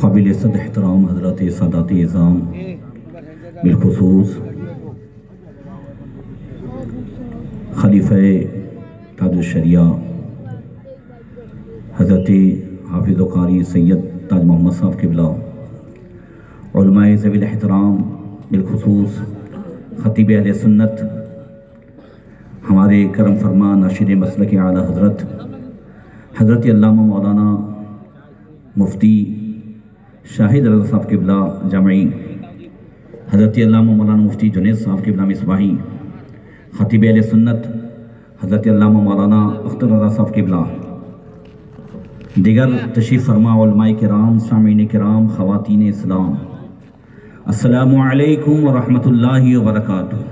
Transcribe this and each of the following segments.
काबिल इज़्ज़त एहतराम हज़रत सादात इज़ाम बिलखुसूस खलीफ़ा ताजुश्शरिया हज़रत हाफिज़ कारी सैयद ताज मोहम्मद साहब क़िबला, उलमाए ज़वील एहतराम बिलखुसूस ख़तीब अहले सुन्नत, हमारे करम फरमा नाशिर मसलक आला हज़रत अल्लामा मौलाना मुफ्ती शाहिद रज़ा साहब क़िबला जामई, हज़रत अल्लामा मौलाना मुफ्ती जुनैद साहब क़िबला मिसबाही, ख़तीब अहले सुन्नत हज़रत अल्लामा मौलाना अख्तर रज़ा साहब क़िबला, दिगर तशरीफ़ फरमा उलमाए किराम, सामीन किराम, ख़वातीन इस्लाम, अस्सलामु अलैकुम व रहमतुल्लाहि व बरकातुहू।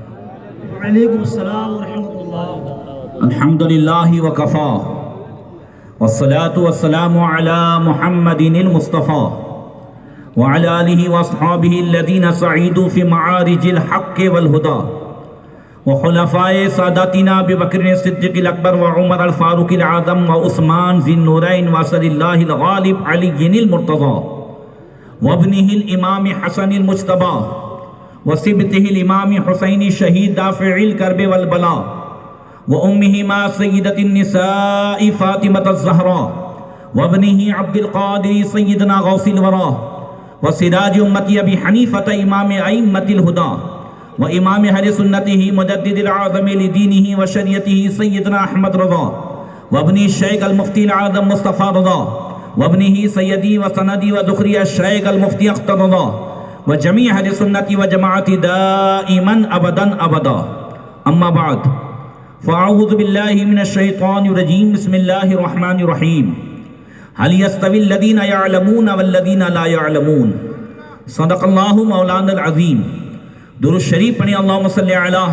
वालेकुम अस्सलाम व रहमतुल्लाह। अल्हम्दुलिल्लाहि व कफ़ा वस्सलातु वस्सलामु अला मुहम्मदिनिल मुस्तफ़ा व अला आलिहि व अस्हाबिहि अल्लज़ीना सईदू फ़ी मआरिजिल हक़्क़ि वल हुदा व खुलफ़ाए सादातिना अबू बकर सिद्दीक़िल अकबर व उमर अल फ़ारूक़िल आज़म व उस्मान ज़िन नूरैन व असदिल्लाहिल गालिब अलीय्यिल मुर्तज़ा व इब्निहिल इमाम हसनिल मुज्तबा व सिबतिहिल इमाम हुसैनी शहीद दाफ़िइल कर्ब वल बला व उम्मिहिमा सय्यदतिन निसाइ फ़ातिमत ज़हरा व इब्निहि अब्दुल क़ादिर सय्यदना गौसिल वरा व सिराज उम्मती अबी हनीफ़त इमाम अइम्मतिल हुदा व इमाम अहले सुन्नतिही मुजद्दिदिल आज़म लिदीनिही व शरीयतिही सय्यदना अहमद रज़ा व इब्नी शेख अल मुफ्ती अल आज़म मुस्तफ़ा रज़ा व इब्निहि सय्यदी व सनदी व ज़ुखरी शेख अल मुफ्ती अख्तर रज़ा व जमी अहले सुन्नति व जमाअती दाइमन अबदन अबदा। अम्मा बाद फ़अऊज़ु बिल्लाहि मिनश शैतानिर रजीम, बिस्मिल्लाहिर रहमानिर रहीम। हल यस्तविल लज़ीना यअलमून वल लज़ीना ला यअलमून, सदक़ल्लाहु मौलानाल अज़ीम। दुरूद शरीफ पढ़ें, अल्लाहुम्मा सल्लि अला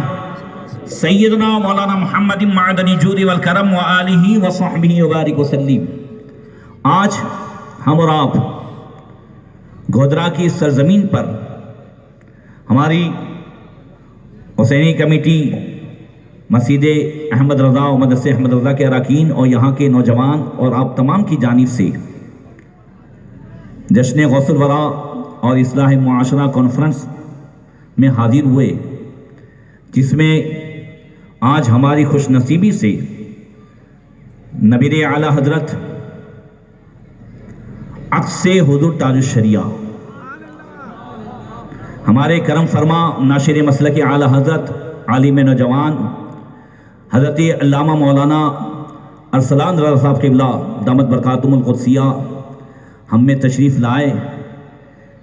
सय्यदना मौलाना मुहम्मदिन मअदनी जूदी वल करम व आलिहि व सहबिहि व बारिक वसल्लिम। आज हम और आप गोधरा की सरजमीन पर हमारी हुसैनी कमेटी मस्जिद अहमद रज़ा और मदरसे अहमद रज़ा के अरकान और यहाँ के नौजवान और आप तमाम की जानिब से जश्न गौसुल वरा और इस्लाह मुआशरा कॉन्फ्रेंस में हाजिर हुए, जिसमें आज हमारी खुशनसीबी से नबीर आला हज़रत अक्से हुज़ूर ताजुश्शरिया, हमारे करम फरमा नाशिर मसलक आला हज़रत आलिम नौजवान हज़रत अल्लामा मौलाना अरसलान रज़ा साहब क़िबला दामत बरकातुहुल क़ुद्सिया हम में तशरीफ़ लाए।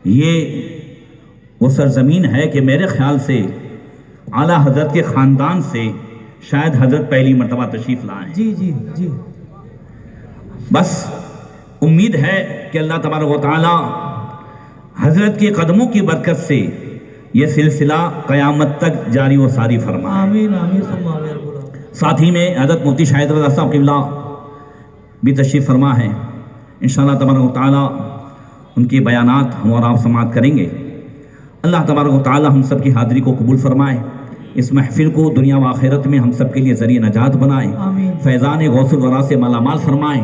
ये वो सरज़मीन है कि मेरे ख़्याल से आला हज़रत के ख़ानदान से शायद हज़रत पहली मरतबा तशरीफ़ लाए। जी जी जी। बस उम्मीद है कि अल्लाह तबारक व तआला हज़रत के कदमों की बरकत से ये सिलसिला क़यामत तक जारी व सारी फरमाए। आमीन आमीन सुम्मा आमीन। साथ ही में हज़रत मुफ्ती शाहिद रज़ा साहब क़िबला भी तशरीफ़ फरमा है। इंशाअल्लाह तबारक व तआला उनके बयानात हम और आप समाअत करेंगे। अल्लाह तबारक व तआला हम सब की हाज़िरी को कबूल फरमाए, इस महफ़िल को दुनिया व आखिरत में हम सब के लिए ज़रिए नजात बनाए, फैज़ान गौसुल वरा से मालामाल फरमाए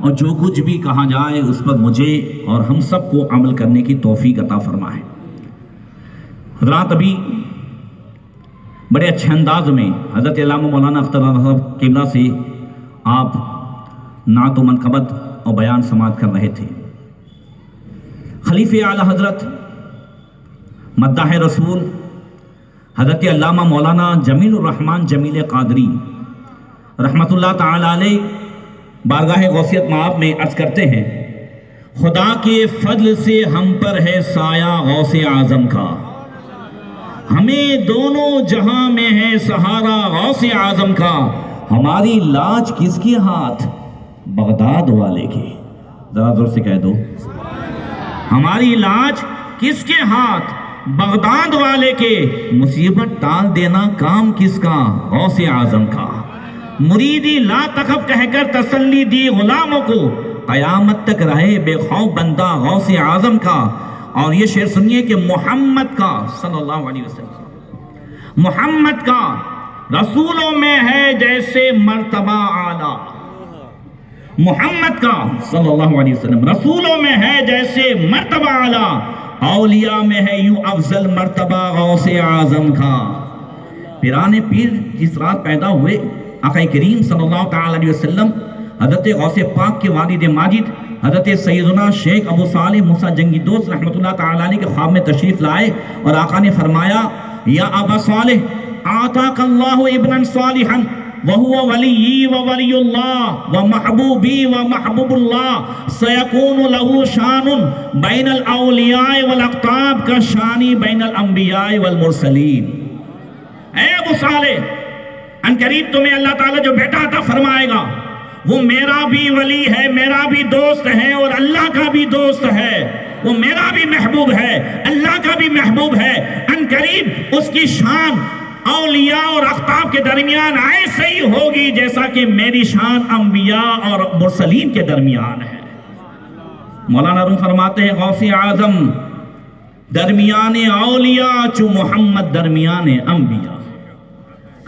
और जो कुछ भी कहा जाए उस पर मुझे और हम सब को अमल करने की तौफ़ीक़ अता फरमाए। हज़रात, अभी बड़े अच्छे अंदाज में हज़रत अल्लामा मौलाना अख्तर रज़ा साहब क़िबला से आप नात व मनक़बत और बयान समाअत कर रहे थे। खलीफ़े आला हज़रत मद्दाह रसूल हज़रत अल्लामा मौलाना जमीलुर रहमान जमील क़ादरी रहमतुल्लाह ताला अलैह बारगाह गौसियत माब में अर्ज़ करते हैं, खुदा के फज़ल से हम पर है साया गौसे आज़म का, हमें दोनों जहां में है सहारा गौसे आज़म का, हमारी लाज किसके हाथ, बगदाद वाले के। ज़रा ज़ोर से कह दो, हमारी लाज किसके हाथ, बगदाद वाले के, मुसीबत टाल देना काम किसका, गौसे आज़म का। मुरीदी ला तखफ कहकर तसल्ली दी गुलामों को, क़यामत तक रहे बेखौफ बंदा गौसे आज़म का। और ये शेर सुनिए कि मोहम्मद का सल्लल्लाहु अलैहि वसल्लम, मोहम्मद का रसूलों में है जैसे मर्तबा आला, मोहम्मद का सल्लल्लाहु अलैहि वसल्लम रसूलों में है है जैसे मर्तबा आला औलिया में है यूं अफजल मर्तबा गौसे आजम का। पिराने पीर जिस रात पैदा हुए आका करीम सल्लल्लाहु तआला अलैहि वसल्लम हजरत गौसे पाक के वालिद माजिद हजरत सैयदना शेख अबू सालिह मूसा जंगी दोस्त रहमतुल्लाह तआला अलैह के ख्वाब में तशरीफ लाए और आका ने फरमाया, या अबा सालिह आताकल्लाहु इब्नन सालिहन वहुवा वली व वलीउल्लाह व महबूबी व महबूबुल्लाह सयकूनु लहू शानुन बैनल औलिया वल अक़ताब का शानी बैनल अंबिया वल मुरसलीन। ऐ अबू सालिह, अनकरीब तुम्हें अल्लाह ताला जो बेटा अता फरमाएगा वो मेरा भी वली है, मेरा भी दोस्त है और अल्लाह का भी दोस्त है। वो मेरा भी महबूब है, अल्लाह का भी महबूब है। अनकरीब उसकी शान औलिया और अख्ताब के दरमियान ऐसे ही होगी जैसा कि मेरी शान अंबिया और मुरसलीन के दरमियान है। मौलाना रूम फरमाते हैं, गौसे आजम दरमियान औलिया चु मोहम्मद दरमियान अंबिया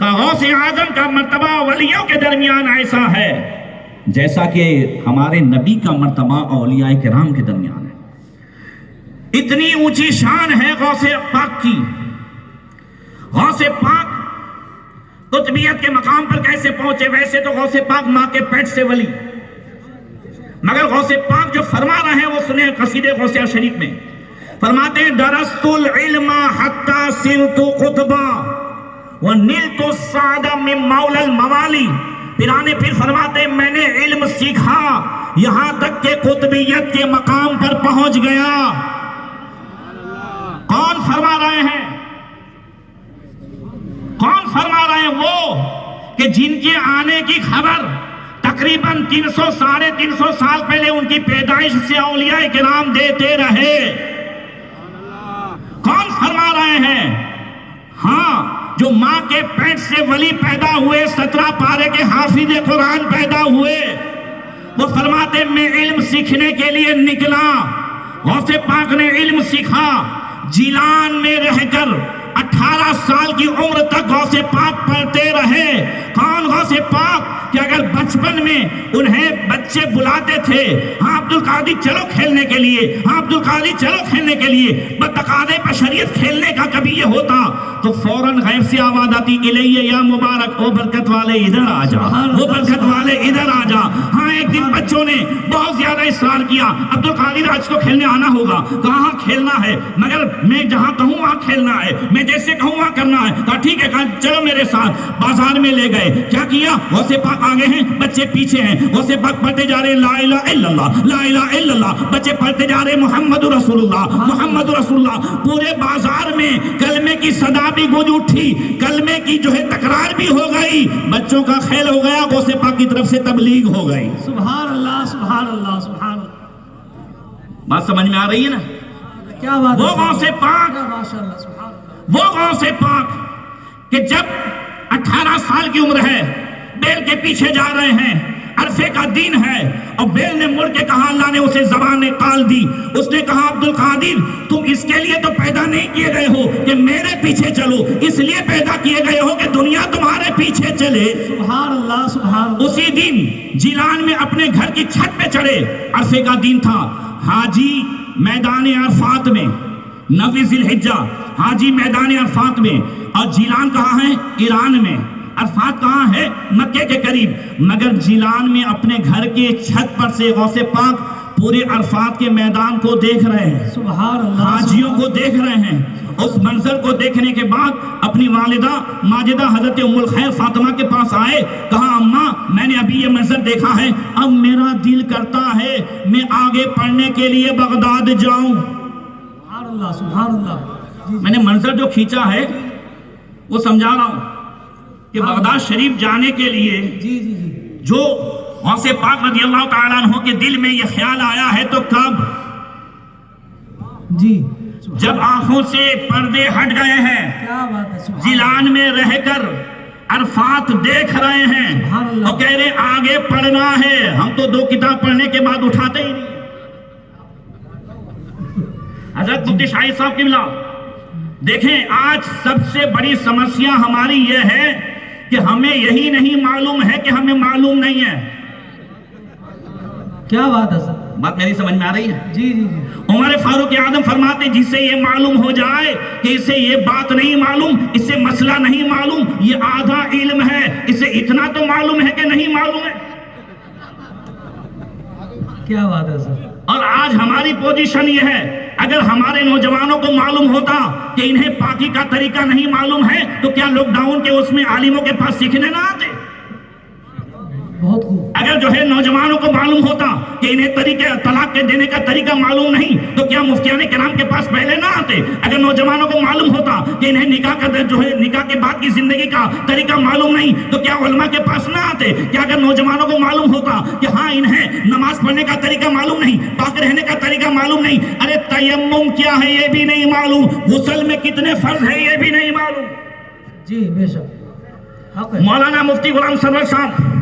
का। गौसे आजम का मर्तबा वलियों के दरमियान ऐसा है जैसा कि हमारे नबी का मर्तबा औलिया किराम के दरमियान है। इतनी ऊंची शान है गौसे पाक की। गौसे पाक कुतबियत के मकाम पर कैसे पहुंचे? वैसे तो गौसे पाक मां के पेट से वली, मगर गौसे पाक जो फरमा रहे हैं वो सुने कसीदे गौसिया शरीफ में। फरमाते हैं, दरस्तुल इल्मा हत्ता सिरतु कुतबा व निलतु सादा मिन मौलल मवाली। पिराने फिर फरमाते हैं, मैंने इल्म सीखा यहां तक के कुतबियत के मकाम पर पहुंच गया। कौन फरमा रहे हैं? कौन फरमा रहे हैं? वो कि जिनके आने की खबर तकरीबन 300 साढ़े 300 साल पहले उनकी पैदाइश से औलिया किराम देते रहे। कौन फरमा रहे हैं? हाँ, जो मां के पेट से वली पैदा हुए, 17 पारे के हाफिज कुरान पैदा हुए, वो फरमाते मैं इल्म सीखने के लिए निकला। गौसे पाक ने इल्म सीखा जिलान में रहकर 18 साल की उम्र तक गौसे पाक पढ़ते रहे। कौन गौसे पाक कि अगर बचपन में उन्हें बच्चे बुलाते थे, हाँ अब्दुल कादिर चलो खेलने के लिए, हाँ अब्दुल कादिर चलो खेलने के लिए, बतकादे बशरियत खेलने का कभी ये होता तो फौरन गैब से आवाज आती, इलैया या मुबारक, ओ बरकत वाले इधर आ जा, वो बरकत वाले इधर आ जा। हाँ, एक दिन बच्चों ने बहुत ज्यादा इसरार किया, अब्दुल कादिर आज तो खेलने आना होगा। कहाँ खेलना है? मगर मैं जहाँ कहूँ वहाँ खेलना है, मैं जैसे कहूँ वहाँ करना है। कहा ठीक है, कहा चलो मेरे साथ। बाजार में ले गए, क्या किया? गौसे पाक आगे हैं, बच्चे पीछे हैं। गौसे पाक पढ़ते जा रहे ला इलाहा इल्लल्लाह, ला इलाहा इल्लल्लाह, बच्चे पढ़ते जा रहे मुहम्मदुर रसूलुल्लाह, मुहम्मदुर रसूलुल्लाह। पूरे बाजार में कलमे की सदा भी गूंज उठी, कलमे की जो है तकरार भी हो गई, बच्चों का खेल हो गया, गौसे पाक की तरफ से तबलीग हो गई। सुभान अल्लाह, सुभान अल्लाह, सुभान अल्लाह। बात समझ में आ रही है ना? क्या बात वो गौसे पाक, माशाअल्लाह, सुभान अल्लाह। वो गौसे पाक कि जब 18 साल की उम्र है, बैल के पीछे जा रहे हैं, अरफे का दिन है, और बैल ने मुड़ के कहा, अल्लाह ने उसे ज़बान निकाल दी। उसने कहा, अब्दुल कादिर तुम इसके लिए तो पैदा नहीं किए गए हो कि मेरे पीछे चलो, इसलिए पैदा किए गए हो कि दुनिया तुम्हारे पीछे चले। सुभान अल्लाह, सुभान अल्लाह। उसी दिन जिलान में अपने घर की छत पे चढ़े, अरफे का दिन था। हाजी मैदान अरफात में, 9 ज़िलहिज्जा, हाजी मैदान अरफात में। और जिलान कहाँ है? ईरान में। अरफात कहाँ है? मक्के के करीब। मगर जिलान में अपने घर के छत पर से गौसे पाक पूरे अरफात के मैदान को देख रहे हैं, सुभान अल्लाह, हाजियों को देख रहे हैं। उस मंजर को देखने के बाद अपनी वालिदा माजिदा हजरत उम्मुल खैर फातिमा के पास आए। कहा, अम्मा मैंने अभी ये मंजर देखा है, अब मेरा दिल करता है मैं आगे पढ़ने के लिए बगदाद जाऊं। सुभान अल्लाह, सुभान अल्लाह। मैंने मंजर जो खींचा है वो समझा रहा हूं कि बगदाद शरीफ जाने के लिए जी जी जी, जो गौसे पाक रज़ियल्लाहु ताला अन्हु के दिल में यह ख्याल आया है तो कब? जी, जब आंखों से पर्दे हट गए हैं, क्या बात है, सुभान जिलान में रहकर अरफात देख रहे हैं और कह रहे आगे पढ़ना है। हम तो 2 किताब पढ़ने के बाद उठाते ही नहीं। हजरत मुफ्ती शाहिद साहब किबला देखें, आज सबसे बड़ी समस्या हमारी यह है कि हमें यही नहीं मालूम है कि हमें मालूम नहीं है। क्या बात है सर। बात मेरी समझ में आ रही है? जी जी जी। उमर फारूक आजम फरमाते जिससे ये मालूम हो जाए कि इसे ये बात नहीं मालूम, इसे मसला नहीं मालूम, ये आधा इल्म है, इसे इतना तो मालूम है कि नहीं मालूम है। क्या बात है सर। और आज हमारी पोजीशन ये है, अगर हमारे नौजवानों को मालूम होता कि इन्हें पाकी का तरीका नहीं मालूम है तो क्या लॉकडाउन के उसमें आलिमों के पास सीखने ना आते? बहुत खूब। अगर जो है नौजवानों को मालूम होता कि इन्हें तरीके तलाक के देने का तरीका मालूम नहीं तो क्या मुफ्तियाने किराम के पास पहले ना आते? अगर नौजवानों को मालूम होता कि इन्हें निकाह का जो है निकाह के बाद की जिंदगी का तरीका मालूम नहीं तो क्या उलमा के पास ना आते? क्या अगर नौजवानों को मालूम होता कि हाँ इन्हें नमाज पढ़ने का तरीका मालूम नहीं, पाक रहने का तरीका मालूम नहीं, अरे तयम्मुम क्या है ये भी नहीं मालूम, गुस्ल में कितने फर्ज है ये भी नहीं मालूम। जी बेशक। मौलाना मुफ्ती गुलाम सरवर साहब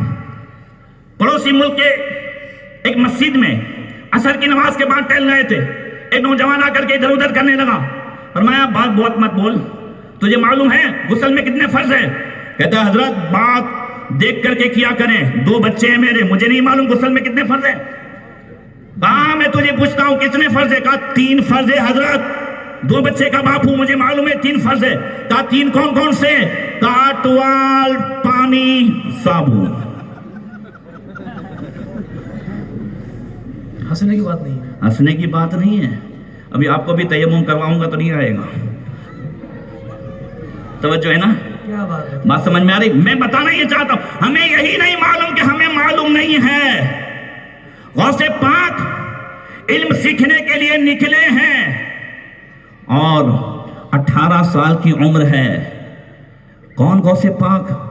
पड़ोसी मुल्क के एक मस्जिद में असर की नमाज के बाद टहल रहे थे। एक नौजवान आकर के इधर उधर करने लगा। फरमाया बात बहुत मत बोल, तुझे मालूम है गुस्ल में कितने फर्ज है? कहता है हजरत बात देख करके किया करें, 2 बच्चे हैं मेरे, मुझे नहीं मालूम गुस्ल में कितने फर्ज है। कहा मैं तुझे पूछता हूं कितने फर्ज है? कहा 3 फर्ज है हजरत, 2 बच्चे का बाप हूं, मुझे मालूम है 3 फर्ज है। कहा 3 कौन कौन से? कहा टुवाल, पानी, साबुन। हंसने की बात नहीं है। हंसने की बात नहीं है। अभी आपको भी तयम्मुम करवाऊंगा तो नहीं आएगा। तवज्जो है ना? क्या बात है। बात समझ में आ रही? मैं बताना ये चाहता हूं, हमें यही नहीं मालूम कि हमें मालूम नहीं है। गौसे पाक इल्म सीखने के लिए निकले हैं और 18 साल की उम्र है। कौन गौसे पाक?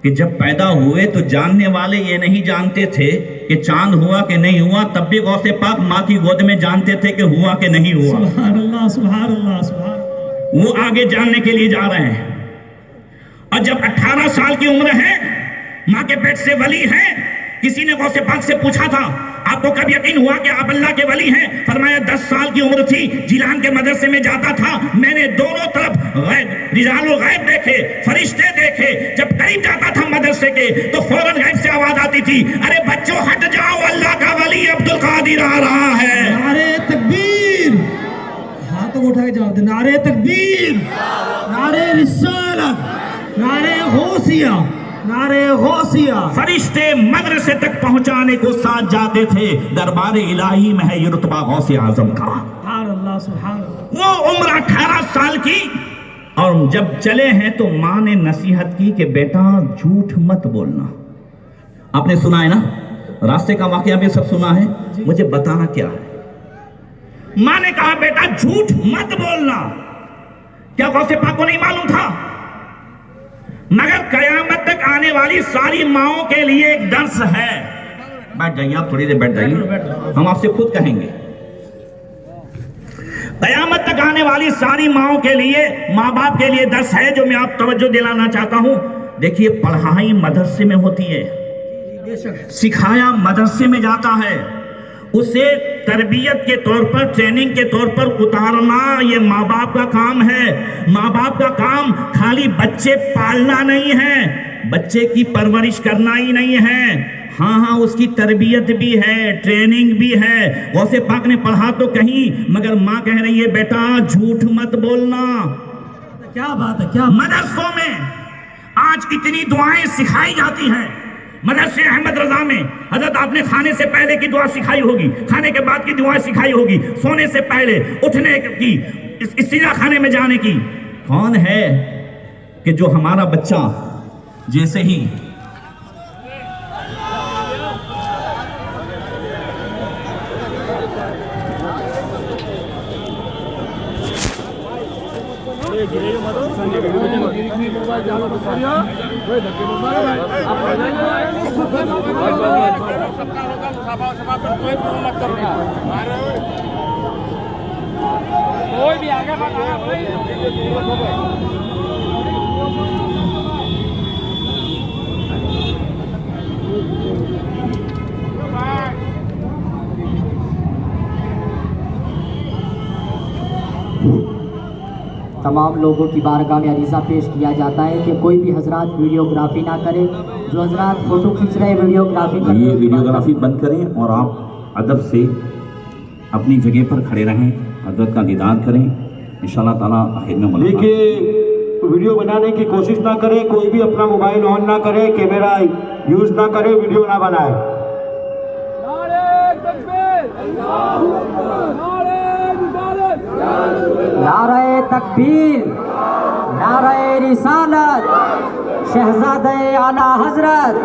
कि जब पैदा हुए तो जानने वाले ये नहीं जानते थे कि चांद हुआ कि नहीं हुआ, तब भी गौसे पाक माँ की गोद में जानते थे कि हुआ कि नहीं हुआ। सुभान अल्लाह, सुभान अल्लाह, सुभान अल्लाह। वो आगे जानने के लिए जा रहे हैं। और जब 18 साल की उम्र है, माँ के पेट से वली है। किसी ने गौसे पाक से पूछा था आपको कब यकीन हुआ कि आप अल्लाह के वली हैं? फरमाया 10 साल की उम्र थी, जिलान के मदरसे में जाता था, मैंने दोनों तरफ गैब रिजालो गैब देखे, फरिश्ते देखे। जब करीब जाता था मदरसे के तो फौरन गैब से आवाज आती थी, अरे बच्चों हट जाओ, अल्लाह का वली अब्दुल कादिर आ रहा है। नारे तकबीर। हाथों को उठा के जवाब दे। नारे तकबीर, नारे रिसालत, नारे गौसिया, नारे गौसिया। फरिश्ते मदरसे तक पहुंचाने को साथ जाते थे। दरबार इलाही में है ये रुतबा गौसे आजम का। सुभान अल्लाह, सुभान अल्लाह। वो उम्र 18 साल की। और जब चले हैं तो माँ ने नसीहत की कि बेटा झूठ मत बोलना। आपने सुना है ना, रास्ते का वाकया भी सब सुना है, मुझे बताना क्या है। माँ ने कहा बेटा झूठ मत बोलना। क्या गौसे पाक को नहीं मालूम था? मगर कयामत तक आने वाली सारी माओं के लिए एक दर्स है। बैठ जाइए आप, थोड़ी देर बैठ जाइए, हम आपसे खुद कहेंगे। कयामत तक आने वाली सारी माओं के लिए, माँ बाप के लिए दर्स है जो मैं आप तवज्जो दिलाना चाहता हूं। देखिए पढ़ाई मदरसे में होती है, सिखाया मदरसे में जाता है, उसे तरबियत के तौर पर, ट्रेनिंग के तौर पर उतारना ये माँ बाप का काम है। माँ बाप का काम खाली बच्चे पालना नहीं है, बच्चे की परवरिश करना ही नहीं है। हाँ, उसकी तरबियत भी है, ट्रेनिंग भी है। गौसे पाक ने पढ़ा तो कहीं, मगर माँ कह रही है बेटा झूठ मत बोलना। क्या बात है। क्या मदरसों में आज इतनी दुआएं सिखाई जाती हैं। मदरसे अहमद रजा में हजरत आपने खाने से पहले की दुआ सिखाई होगी, खाने के बाद की दुआ सिखाई होगी, सोने से पहले, उठने की, इस्तिंजा खाने में जाने की। कौन है कि जो हमारा बच्चा जैसे ही कोई भी आगे बढ़ा भाई। तमाम लोगों की बारगाह में अरीज़ा पेश किया जाता है कि कोई भी हजरात वीडियोग्राफी ना करे। जो हजरात फ़ोटो खींच रहे हैं वीडियोग्राफी ये वीडियोग्राफी बंद करें और आप अदब से अपनी जगह पर खड़े रहें, हजरत का दीदार करें। इंशाअल्लाह ताला आखिर में मुलाकात। देखिए, वीडियो बनाने की कोशिश ना करे, कोई भी अपना मोबाइल ऑन ना करे, कैमरा यूज ना करे, वीडियो ना बनाए। नारे तकबीर, नारे रिसालत, शहजादे आला हजरत,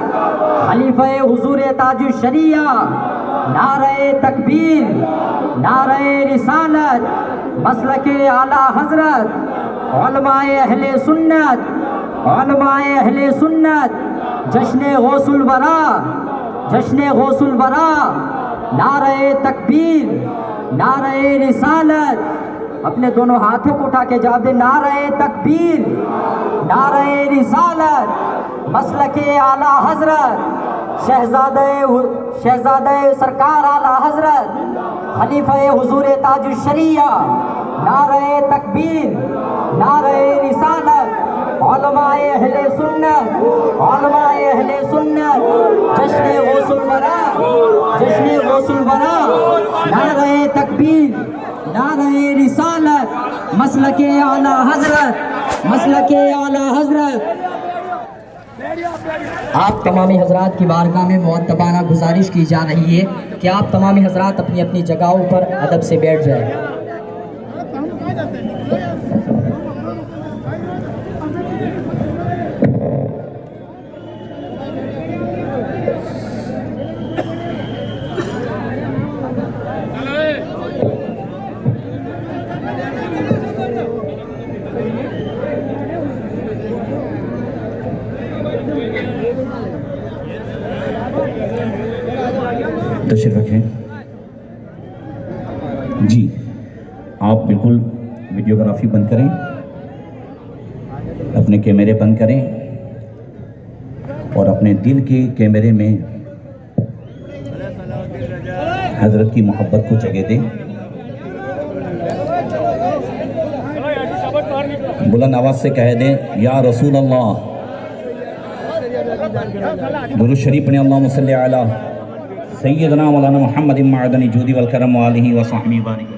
खलीफे हुजूर ताजुश शरिया, नारे तकबीर, नारे रिसालत, मसलके आला हजरत, उलमाए अहले सुन्नत, उलमाए अहले सुन्नत, जश्न गौसुल वरा, जश्न गौसुल वरा, नारे तकबीर, नारे रिसालत। अपने दोनों हाथों को उठा के जवाब दे, नारे तकबीर, नारे रिसालत, मसलके आला हजरत, शहजादे सरकार आला हजरत, खलीफे हुजूर ताजुश शरिया, नारे तकबीर, नारे रिसालत, उलमाए अहले सुन्नत, उलमाए अहले सुन्नत, जश्न गौसुल वरा, जश्न गौसुल वरा, नारे तकबीर, नारे रिसालत, मसलके आला हजरत, मसलके आला हजरत। आप तमामी हजरात की बारगाह में मुअद्दबाना गुजारिश की जा रही है कि आप तमामी हजरात अपनी अपनी जगहों पर अदब से बैठ जाएं। तशरीफ रखें जी। आप बिल्कुल वीडियोग्राफी बंद करें, अपने कैमरे बंद करें और अपने दिल के कैमरे में हजरत की मोहब्बत को जगह दें। बुलंद आवाज से कह दें, या रसूल अल्लाह। दुरूद शरीफ पढ़ें, अल्लाहुम्मा सल्ली अला सय्यदना मौलाना मुहम्मद मअदनी जूदी वल करम व आलिहि व सहबिहि बारिक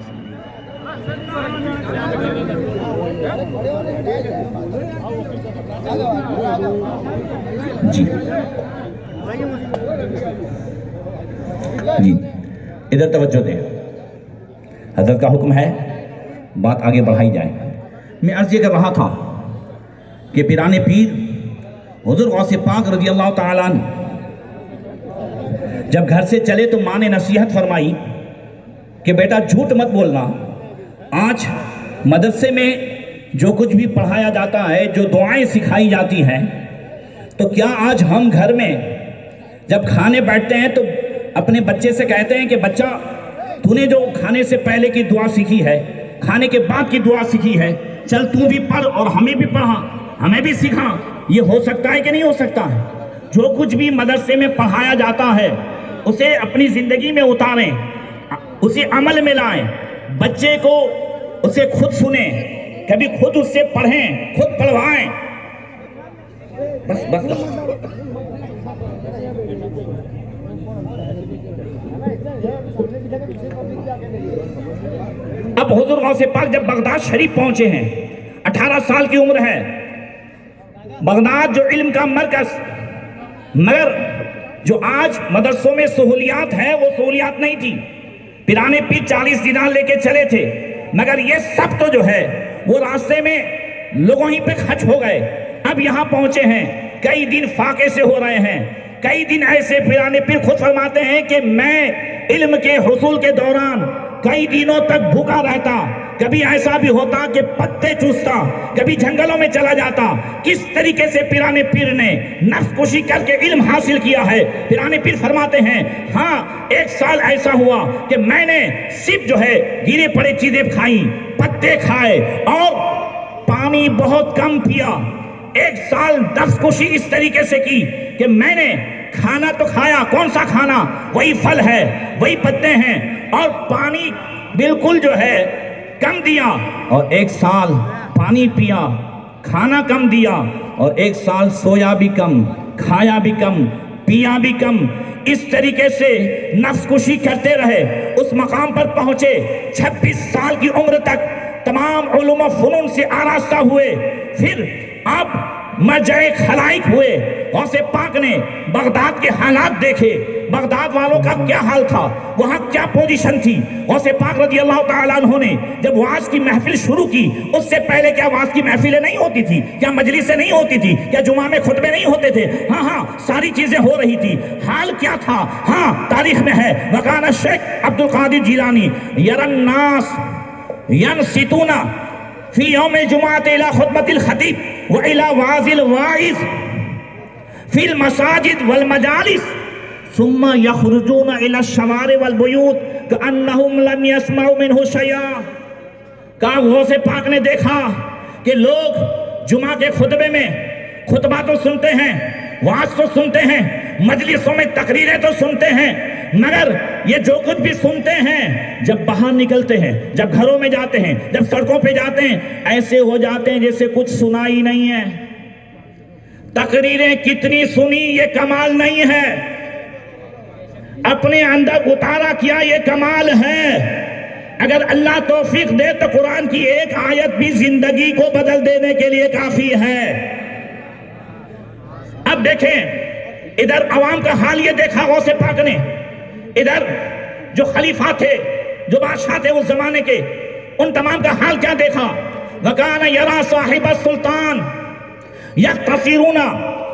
जी। जी इधर तवज्जो दें, हजरत का हुक्म है, बात आगे बढ़ाई जाए। मैं अर्ज ये कर रहा था कि पीराने पीर हुजूर गौसे पाक रज़ी अल्लाह ताला अन्हु जब घर से चले तो माँ ने नसीहत फरमाई कि बेटा झूठ मत बोलना। आज मदरसे में जो कुछ भी पढ़ाया जाता है, जो दुआएं सिखाई जाती हैं, तो क्या आज हम घर में जब खाने बैठते हैं तो अपने बच्चे से कहते हैं कि बच्चा, तूने जो खाने से पहले की दुआ सीखी है, खाने के बाद की दुआ सीखी है, चल तू भी पढ़ और हमें भी पढ़ा, हमें भी सिखा। ये हो सकता है कि नहीं हो सकता है? जो कुछ भी मदरसे में पढ़ाया जाता है उसे अपनी जिंदगी में उतारें, उसे अमल में लाएं, बच्चे को उसे खुद सुने, कभी खुद उससे पढ़ें, खुद पढ़वाएं। बस बस, बस। अब हुजूर गौसे पाक जब बगदाद शरीफ पहुंचे हैं, 18 साल की उम्र है, बगदाद जो इल्म का मरकज, मगर जो आज मदरसों में सहूलियात है वो सहूलियात नहीं थी। पिराने पीर 40 दिनार लेके चले थे, मगर ये सब तो जो है वो रास्ते में लोगों ही पे खर्च हो गए। अब यहाँ पहुंचे हैं, कई दिन फाके से हो रहे हैं, कई दिन ऐसे पिराने पीर खुद फरमाते हैं कि मैं इल्म के हुसूल के दौरान कई दिनों तक भूखा रहता, कभी ऐसा भी होता कि पत्ते चूसता, कभी जंगलों में चला जाता। किस तरीके से पिराने पीर ने नफ्सकुशी करके इल्म हासिल किया है। पिराने पीर फरमाते हैं, हाँ, एक साल ऐसा हुआ कि मैंने सिर्फ जो है गिरे पड़े चीजें खाई, पत्ते खाए और पानी बहुत कम पिया। एक साल नफ्सकुशी इस तरीके से की कि मैंने खाना तो खाया, कौन सा खाना? वही फल है, वही पत्ते हैं, और पानी बिल्कुल जो है कम दिया। और एक साल पानी पिया, खाना कम दिया, और एक साल सोया भी कम, खाया भी कम, पिया भी कम। इस तरीके से नफ्स कुशी करते रहे, उस मकाम पर पहुंचे। 26 साल की उम्र तक तमाम उलूम व फ़नून से आरास्ता हुए। फिर आप मर्जाए खलाइक हुए। गौसे पाक ने बगदाद के हालात देखे, बगदाद वालों का क्या हाल था, वहां क्या पोजीशन थी। गौसे पाक रज़ी अल्लाह ताला अन्हु ने जब वाज की महफिल शुरू की, उससे पहले क्या वाज की महफिलें नहीं होती थी, क्या मजलिसें नहीं होती थी, क्या जुमा में खुतबे नहीं होते थे? हाँ, सारी चीजें हो रही थी। हाल क्या था? हाँ, तारीख में है। वकाना शेख अब्दुल कादिर जिलानी यरन्नास यनसितूना फी यौम जुमात इला खुतबतिल खतीब व इला वाजिल वाइज फिल मसाजिद वल मजालिस सुम्मा यखरुजूना इला शवारि वल बुयूत कअन्नहुम लम यस्माउ मिन्हु शैआ। का गौसे पाक ने देखा कि लोग जुमा के खुतबे में खुतबा तो सुनते हैं, वाज तो सुनते हैं, मजलिसों में तकरीरें तो सुनते हैं, मगर ये जो कुछ भी सुनते हैं जब बाहर निकलते हैं, जब घरों में जाते हैं, जब सड़कों पे जाते हैं, ऐसे हो जाते हैं जैसे कुछ सुना ही नहीं है। तकरीरें कितनी सुनी ये कमाल नहीं है, अपने अंदर उतारा किया ये कमाल है। अगर अल्लाह तौफीक दे तो कुरान की एक आयत भी जिंदगी को बदल देने के लिए काफी है। अब देखें, इधर अवाम का हाल ये देखा गौसे पाक ने, इधर जो खलीफा थे, जो बादशाह थे उस जमाने के, उन तमाम का हाल क्या देखा। वकाना यरा साहिब सुल्तान यख्तसिरूना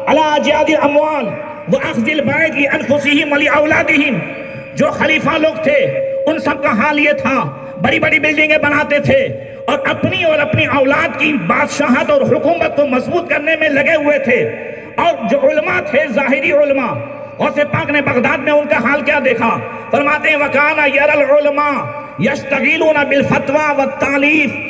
अला अजादिल अमवाल व अख्जिल बैत की अनफुसिहिम व लिऔलादिहिम। जो खलीफा लोग थे उन सब का हाल ये था, बड़ी बड़ी बिल्डिंगें बनाते थे और अपनी औलाद की बादशाहत और हुकूमत को मजबूत करने में लगे हुए थे। और जो उलमा थे, जाहिरी उलमा, गौसे पाक ने बगदाद में उनका हाल क्या देखा। फरमाते हैं वकाना यरल उलमा यश्तगिलूना बिल फतवा व तालीफ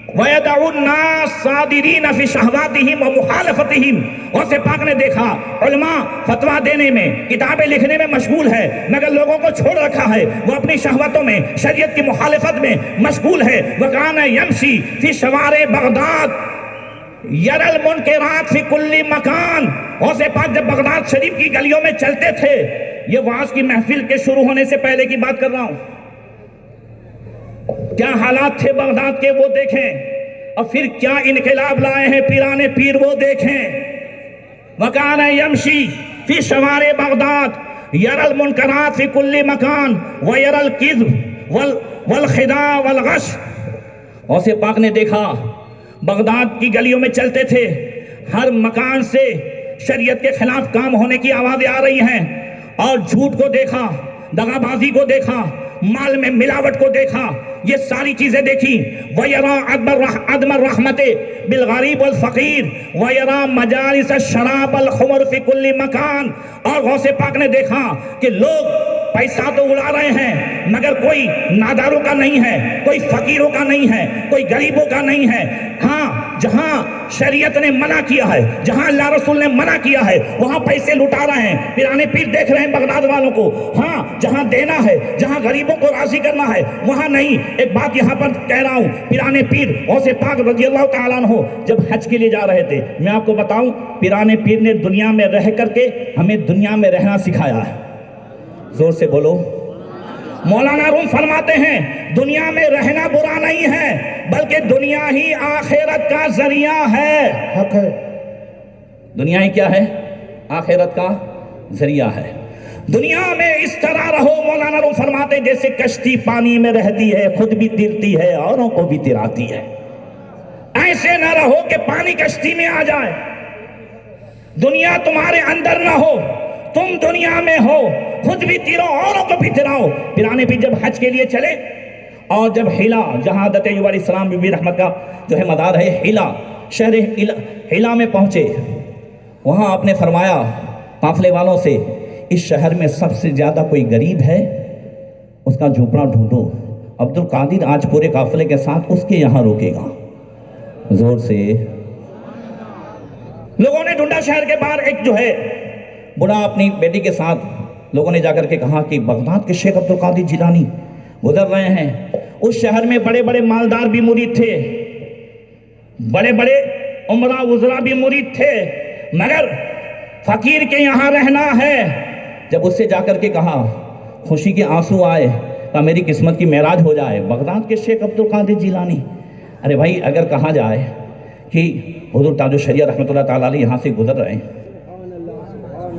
वयदउन नास सादिरीन फी शहवातिहिम व मुखालफतिहिम। गौसे पाक ने देखा उलमा फतवा देने में, किताबें लिखने में मशगूल है, मगर लोगों को छोड़ रखा है, वो अपनी शहवतों में, शरीयत की मुखालफत में मशगूल है। वकाना यमशी फी शवारे बगदाद यरल मुनकरात फी कुल्ली मकान। गौसे पाक जब बगदाद शरीफ की गलियों में चलते थे, ये वाज की महफिल के शुरू होने से पहले की बात कर रहा हूं, क्या हालात थे बगदाद के वो देखें, और फिर क्या इनकलाब लाए हैं पीराने पीर वो देखें। वकाना यमशी फी शवारे बगदाद यरल मुनकरात फी कुल्ली मकान व यरल किज़्ब वल खिदा वल गश। गौसे पाक ने देखा बगदाद की गलियों में चलते थे, हर मकान से शरीयत के खिलाफ काम होने की आवाजें आ रही हैं, और झूठ को देखा, दगाबाजी को देखा, माल में मिलावट को देखा, ये सारी चीजें देखी। वयरा अदम रहमते बिल गरीब वल फकीर वयरा मजालिस शराब वल खुमर फी कुल्ली मकान। और गौसे पाक ने देखा कि लोग पैसा तो उड़ा रहे हैं, मगर कोई नादारों का नहीं है, कोई फकीरों का नहीं है, कोई गरीबों का नहीं है। हाँ, जहां शरीयत ने मना किया है, जहां अल्लाह रसूल ने मना किया है, वहां पैसे लुटा रहे हैं, पिराने पीर देख रहे हैं बगदाद वालों को। हाँ, जहां देना है, जहां गरीबों को राजी करना है, वहां नहीं। एक बात यहां पर कह रहा हूं, पिराने पीर गौसे पाक रज़ी अल्लाह ताला अन्हु जब हज के लिए जा रहे थे, मैं आपको बताऊं, पिराने पीर ने दुनिया में रह करके हमें दुनिया में रहना सिखाया है। जोर से बोलो। मौलाना रूम फरमाते हैं दुनिया में रहना बुरा नहीं है, बल्कि दुनिया ही आखिरत का जरिया है। हक है, दुनिया ही क्या है? आखिरत का जरिया है। दुनिया में इस तरह रहो, मौलाना रूम फरमाते जैसे कश्ती पानी में रहती है, खुद भी तिरती है, औरों को भी तिराती है। ऐसे ना रहो कि पानी कश्ती में आ जाए, दुनिया तुम्हारे अंदर ना हो, तुम दुनिया में हो, खुद भी तिरो, औरों को भी तिराओ। पिराने भी जब हज के लिए चले, और जब हिला, जहां हज़रत अय्यूब अलैहिस्सलाम बीबी रहमत का जो है मदार है, हिला, शहर हिला में पहुंचे, वहां आपने फरमाया काफिले वालों से, इस शहर में सबसे ज्यादा कोई गरीब है, उसका झोपड़ा ढूंढो। अब्दुल कादिर आज पूरे काफिले के साथ उसके यहां रुकेगा। जोर से। लोगों ने ढूंढा, शहर के बाहर एक जो है बुढ़ा अपनी बेटी के साथ, लोगों ने जाकर के कहा कि बगदाद के शेख अब्दुल कादिर जिलानी गुजर रहे हैं। उस शहर में बड़े बड़े मालदार भी मुरीद थे, बड़े बड़े उमरा उजरा भी मुरीद थे, मगर फकीर के यहाँ रहना है। जब उससे जाकर के कहा, खुशी के आंसू आए, कहा मेरी किस्मत की मेराज हो जाए। बगदाद के शेख अब्दुल कादिर जिलानी, अरे भाई अगर कहा जाए कि हुजूर ताजुश शरिया रहमतुल्लाह ताला अलैह यहाँ से गुजर रहे हैं,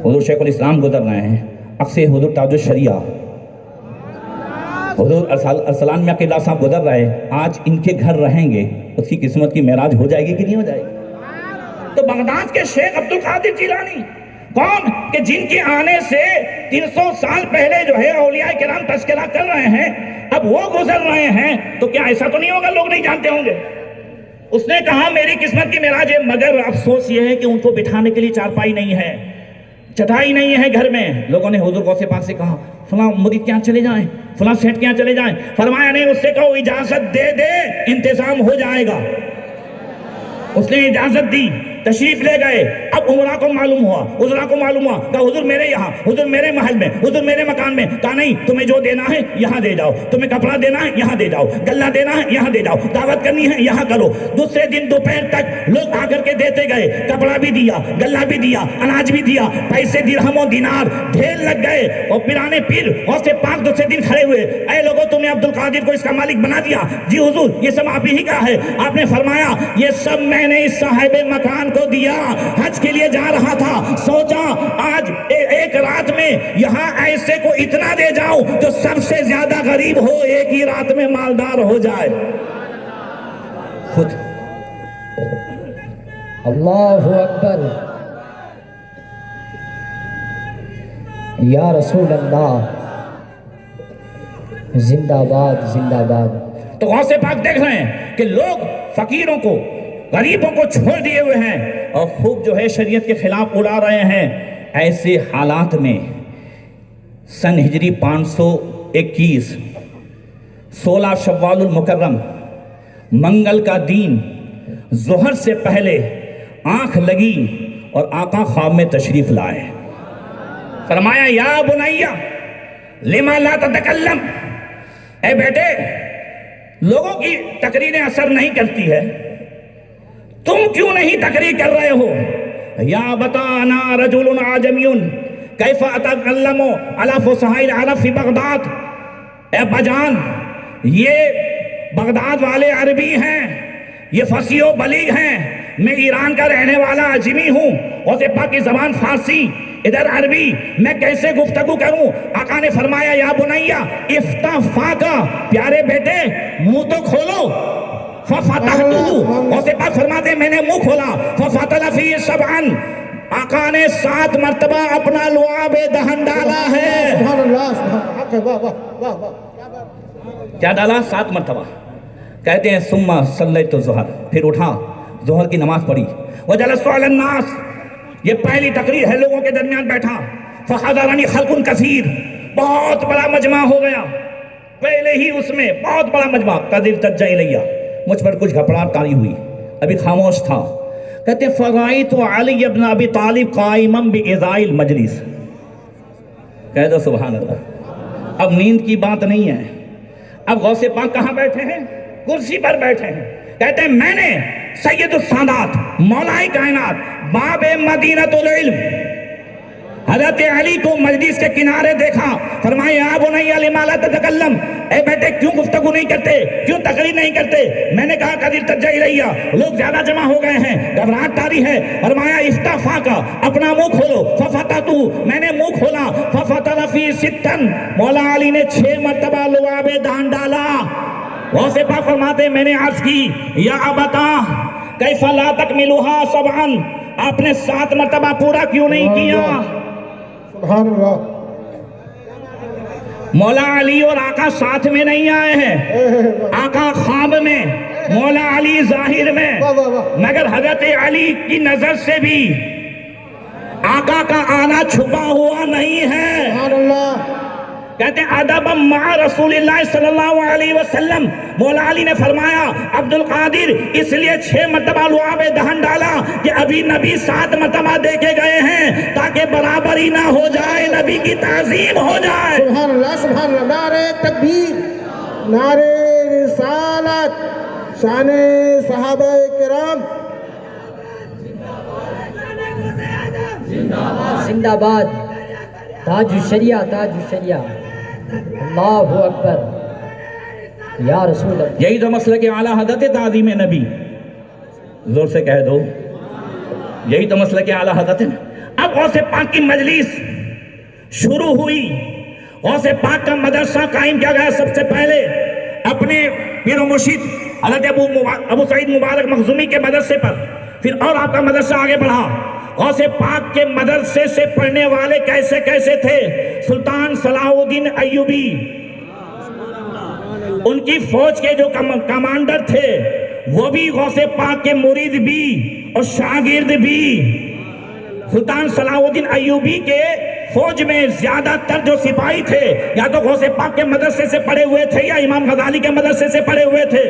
हुजूर शेखुल इस्लाम गुजर रहे हैं, अक्से हुजूर ताजुश शरिया हुजूर अरसलान में अकेला साहब गुजर रहे, आज इनके घर रहेंगे, उसकी किस्मत की मेराज हो जाएगी कि नहीं हो जाएगी? तो बगदाद के शेख अब्दुल कादिर जिलानी कौन कि जिनके आने से 300 साल पहले जो है औलिया किराम तस्करा कर रहे हैं, अब वो गुजर रहे हैं, तो क्या ऐसा तो नहीं होगा लोग नहीं जानते होंगे? उसने कहा मेरी किस्मत की मेराज है, मगर अफसोस ये है कि उनको बिठाने के लिए चारपाई नहीं है, चटाई नहीं है घर में। लोगों ने हुजूर गौसे पाक से कहा फलां मुरीद के यहाँ चले जाएं, फलां सेठ के यहाँ चले जाएं। फरमाया नहीं, उससे कहो इजाजत दे दे, इंतजाम हो जाएगा। उसने इजाजत दी, तशरीफ ले गए। अब उमरा को मालूम हुआ, उजरा को मालूम हुआ, कहा हुजूर मेरे यहाँ, हुजूर मेरे महल में, हुजूर मेरे मकान में। कहा नहीं, तुम्हें जो देना है यहाँ दे जाओ, तुम्हें कपड़ा देना है यहाँ दे जाओ, गल्ला देना है यहाँ दे जाओ, दावत करनी है यहाँ करो। दूसरे दिन दोपहर तक लोग आकर के देते गए, कपड़ा भी दिया, गल्ला भी दिया, अनाज भी दिया, पैसे दिरहमों दिनार ढेर लग गए। और पिराने पीर गौसे पाक दूसरे दिन खड़े हुए, ऐ लोगों तुमने अब्दुल कादिर को इसका मालिक बना दिया? जी हुजूर ये सब आप ही का है। आपने फरमाया ये सब मैंने इस साहिब मकान को दिया, हज के लिए जा रहा था, सोचा आज एक रात में यहाँ ऐसे को इतना दे जाऊं जो सबसे ज्यादा गरीब हो, एक ही रात में मालदार हो जाए। खुद अल्लाहु अकबर, या रसूल अल्लाह, जिंदाबाद जिंदाबाद। तो गौसे पाक देख रहे हैं कि लोग फकीरों को, गरीबों को छोड़ दिए हुए हैं और खूब जो है शरीयत के खिलाफ उड़ा रहे हैं। ऐसे हालात में सन हिजरी 521 16 शव्वालुल मुकर्रम मंगल का दिन, जोहर से पहले आंख लगी और आका ख्वाब में तशरीफ लाए। फरमाया या बुनैया लिमा ला ततकल्लम, ए बेटे लोगों की तकरीरें असर नहीं करती है, तुम क्यों नहीं तकरीर कर रहे हो? या बताना रजुलन आजमियुन कैफा अतकल्लमु अला फुसहाइल अरब फी बगदाद। ए बजान, ये बगदाद वाले अरबी हैं, ये फसीहो बलीग हैं, मैं ईरान का रहने वाला अजमी हूँ और पाक की जबान फारसी, इधर अरबी, मैं कैसे गुफ्तगू करूं? आका ने फरमाया या बुनैया इफ्ता फाका, प्यारे बेटे मुंह तो खोलो। फरमाते मैंने मुंह खोला, फफतल फी सबअन, आका ने 7 मर्तबा अपना लुआबे दहन डाला है। क्या डाला? 7 मर्तबा। कहते हैं सुम्मा सल्लैतु ज़ुहर, फिर उठा ज़ुहर की नमाज पढ़ी। वजलसु अलन नास, ये पहली तकरीर है, लोगों के दरमियान बैठा। फहज़रनी खल्कुन कसीर, बहुत बड़ा मजमा हो गया, पहले ही उसमें बहुत बड़ा मजमा। कदिर तज्जा इलैया, मुझ पर कुछ घबराहट तारी हुई, अभी खामोश था। कहते फराइतु अली इब्न अबी तालिब काइमन बिइज़ाइल मजलिस। कह दो सुभान अल्लाह। अब नींद की बात नहीं है, अब गौसे पाक कहाँ बैठे हैं? कुर्सी पर बैठे हैं। कहते हैं मैंने सैयदुस सादात मौलाए कायनात बाबे मदीनतुल इल्म हजरत अली को मजलिस के किनारे देखा। फरमाया या बुनैया लिमा ला ततकल्लम, ए बेटे क्यों गुफ्तगू नहीं करते, क्यों तकरीर नहीं करते? मैंने कहा कदीर तज्जा इलैया, लोग ज्यादा जमा हो गए हैं, घबराहट तारी है। फरमाया इफ्ताफा का, अपना मुंह खोलो। फफततु, मैंने मुंह खोला। फफतल फी सित्तन, मौला अली ने 6 मर्तबा लुआबे दान डाला। गौसे पाक फरमाते मैंने अर्ज की या अबता कैफा ला तकमिलुहा सबअन, आपने 7 मर्तबा पूरा क्यों नहीं किया? सुभान अल्लाह। मौला अली और आका साथ में नहीं आए हैं, आका ख्वाब में, मौला अली जाहिर में, मगर हजरत अली की नजर से भी आका का आना छुपा हुआ नहीं है। सुभान अल्लाह। कहते हैं अदब मा रसूलिल्लाह सल्लल्लाहु अलैहि वसल्लम, मौला अली ने फरमाया अब्दुल कादिर इसलिए 6 मर्तबा लुआबे दहन डाला कि अभी नबी 7 मर्तबा देके गए हैं, ताकि बराबरी ना हो जाए, नबी की ताज़ीम हो जाए। सुभान अल्लाह, सुभान अल्लाह। नारे तकबीर, नारे रिसालत, शाने सहाबा किराम। जिंदाबाद। ताजुशरिया ताजुशरिया। अल्लाहु अकबर। या रसूल अल्लाह। यही तो मसला के आला हज़रत ताज़ीम नबी, जोर से कह दो, यही तो मसला के आला हज़रत है। अब गौसे पाक की मजलिस शुरू हुई, गौसे पाक का मदरसा कायम किया गया। सबसे पहले अपने पीर मुर्शिद हज़रत अबू सईद मुबारक मखज़ूमी के मदरसे पर, फिर और आपका मदरसा आगे बढ़ा। गौसे पाक के मदरसे से पढ़ने वाले कैसे कैसे थे? सुल्तान सलाहुद्दीन अय्यूबी, उनकी फौज के जो कमांडर थे वो भी गौसे पाक के मुरीद भी और शागिर्द भी। सुल्तान सलाहुद्दीन अय्यूबी के फौज में ज्यादातर जो सिपाही थे या तो गौसे पाक के मदरसे से पढ़े हुए थे या इमाम गजाली के मदरसे से पढ़े हुए थे।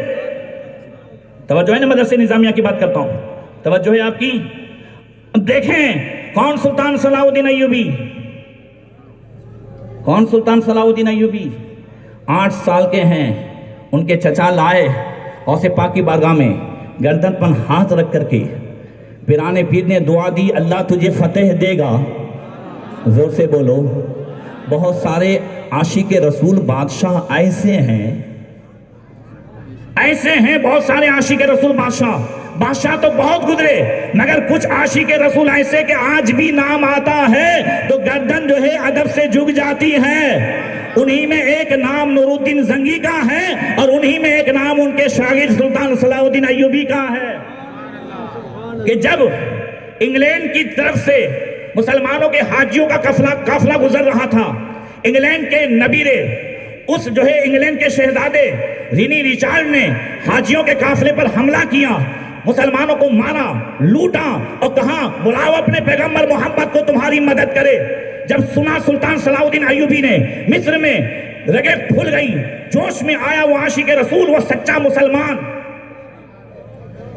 तवज्जो है ना, मदरसे निजामिया की बात करता हूं, तवज्जो है आपकी। अब देखें कौन सुल्तान सलाहुद्दीन अय्यूबी, कौन सुल्तान सलाहुद्दीन अय्यूबी? 8 साल के हैं, उनके चचा लाए गौसे पाक की बारगाह में, गर्दन पर हाथ रख करके पिराने पीर ने दुआ दी, अल्लाह तुझे फतेह देगा। जोर से बोलो। बहुत सारे आशिक रसूल बादशाह ऐसे हैं बहुत सारे आशिक रसूल बादशाह तो बहुत गुजरे, मगर कुछ आशिक रसूल ऐसे के आज भी नाम आता है तो गर्दन जो है अदब से झुक जाती है। उन्हीं में एक नाम नूरुद्दीन जंगी का है और उन्हीं में एक नाम उनके शागिर्द सुल्तान सलाहुद्दीन अय्यूबी का है कि जब इंग्लैंड की तरफ से मुसलमानों के हाजियों का काफिला गुजर रहा था, इंग्लैंड के नबीरे, उस जो है इंग्लैंड के शहजादे रिनी रिचार्ड ने हाजियों के काफिले पर हमला किया, मुसलमानों को मारा, लूटा और कहा बुलाओ अपने पैगंबर मोहम्मद को तुम्हारी मदद करे। जब सुना सुल्तान सलाहुद्दीन अय्यूबी ने, मिस्र में रगे फूल गई, जोश में आया वो आशिक रसूल, वो सच्चा मुसलमान,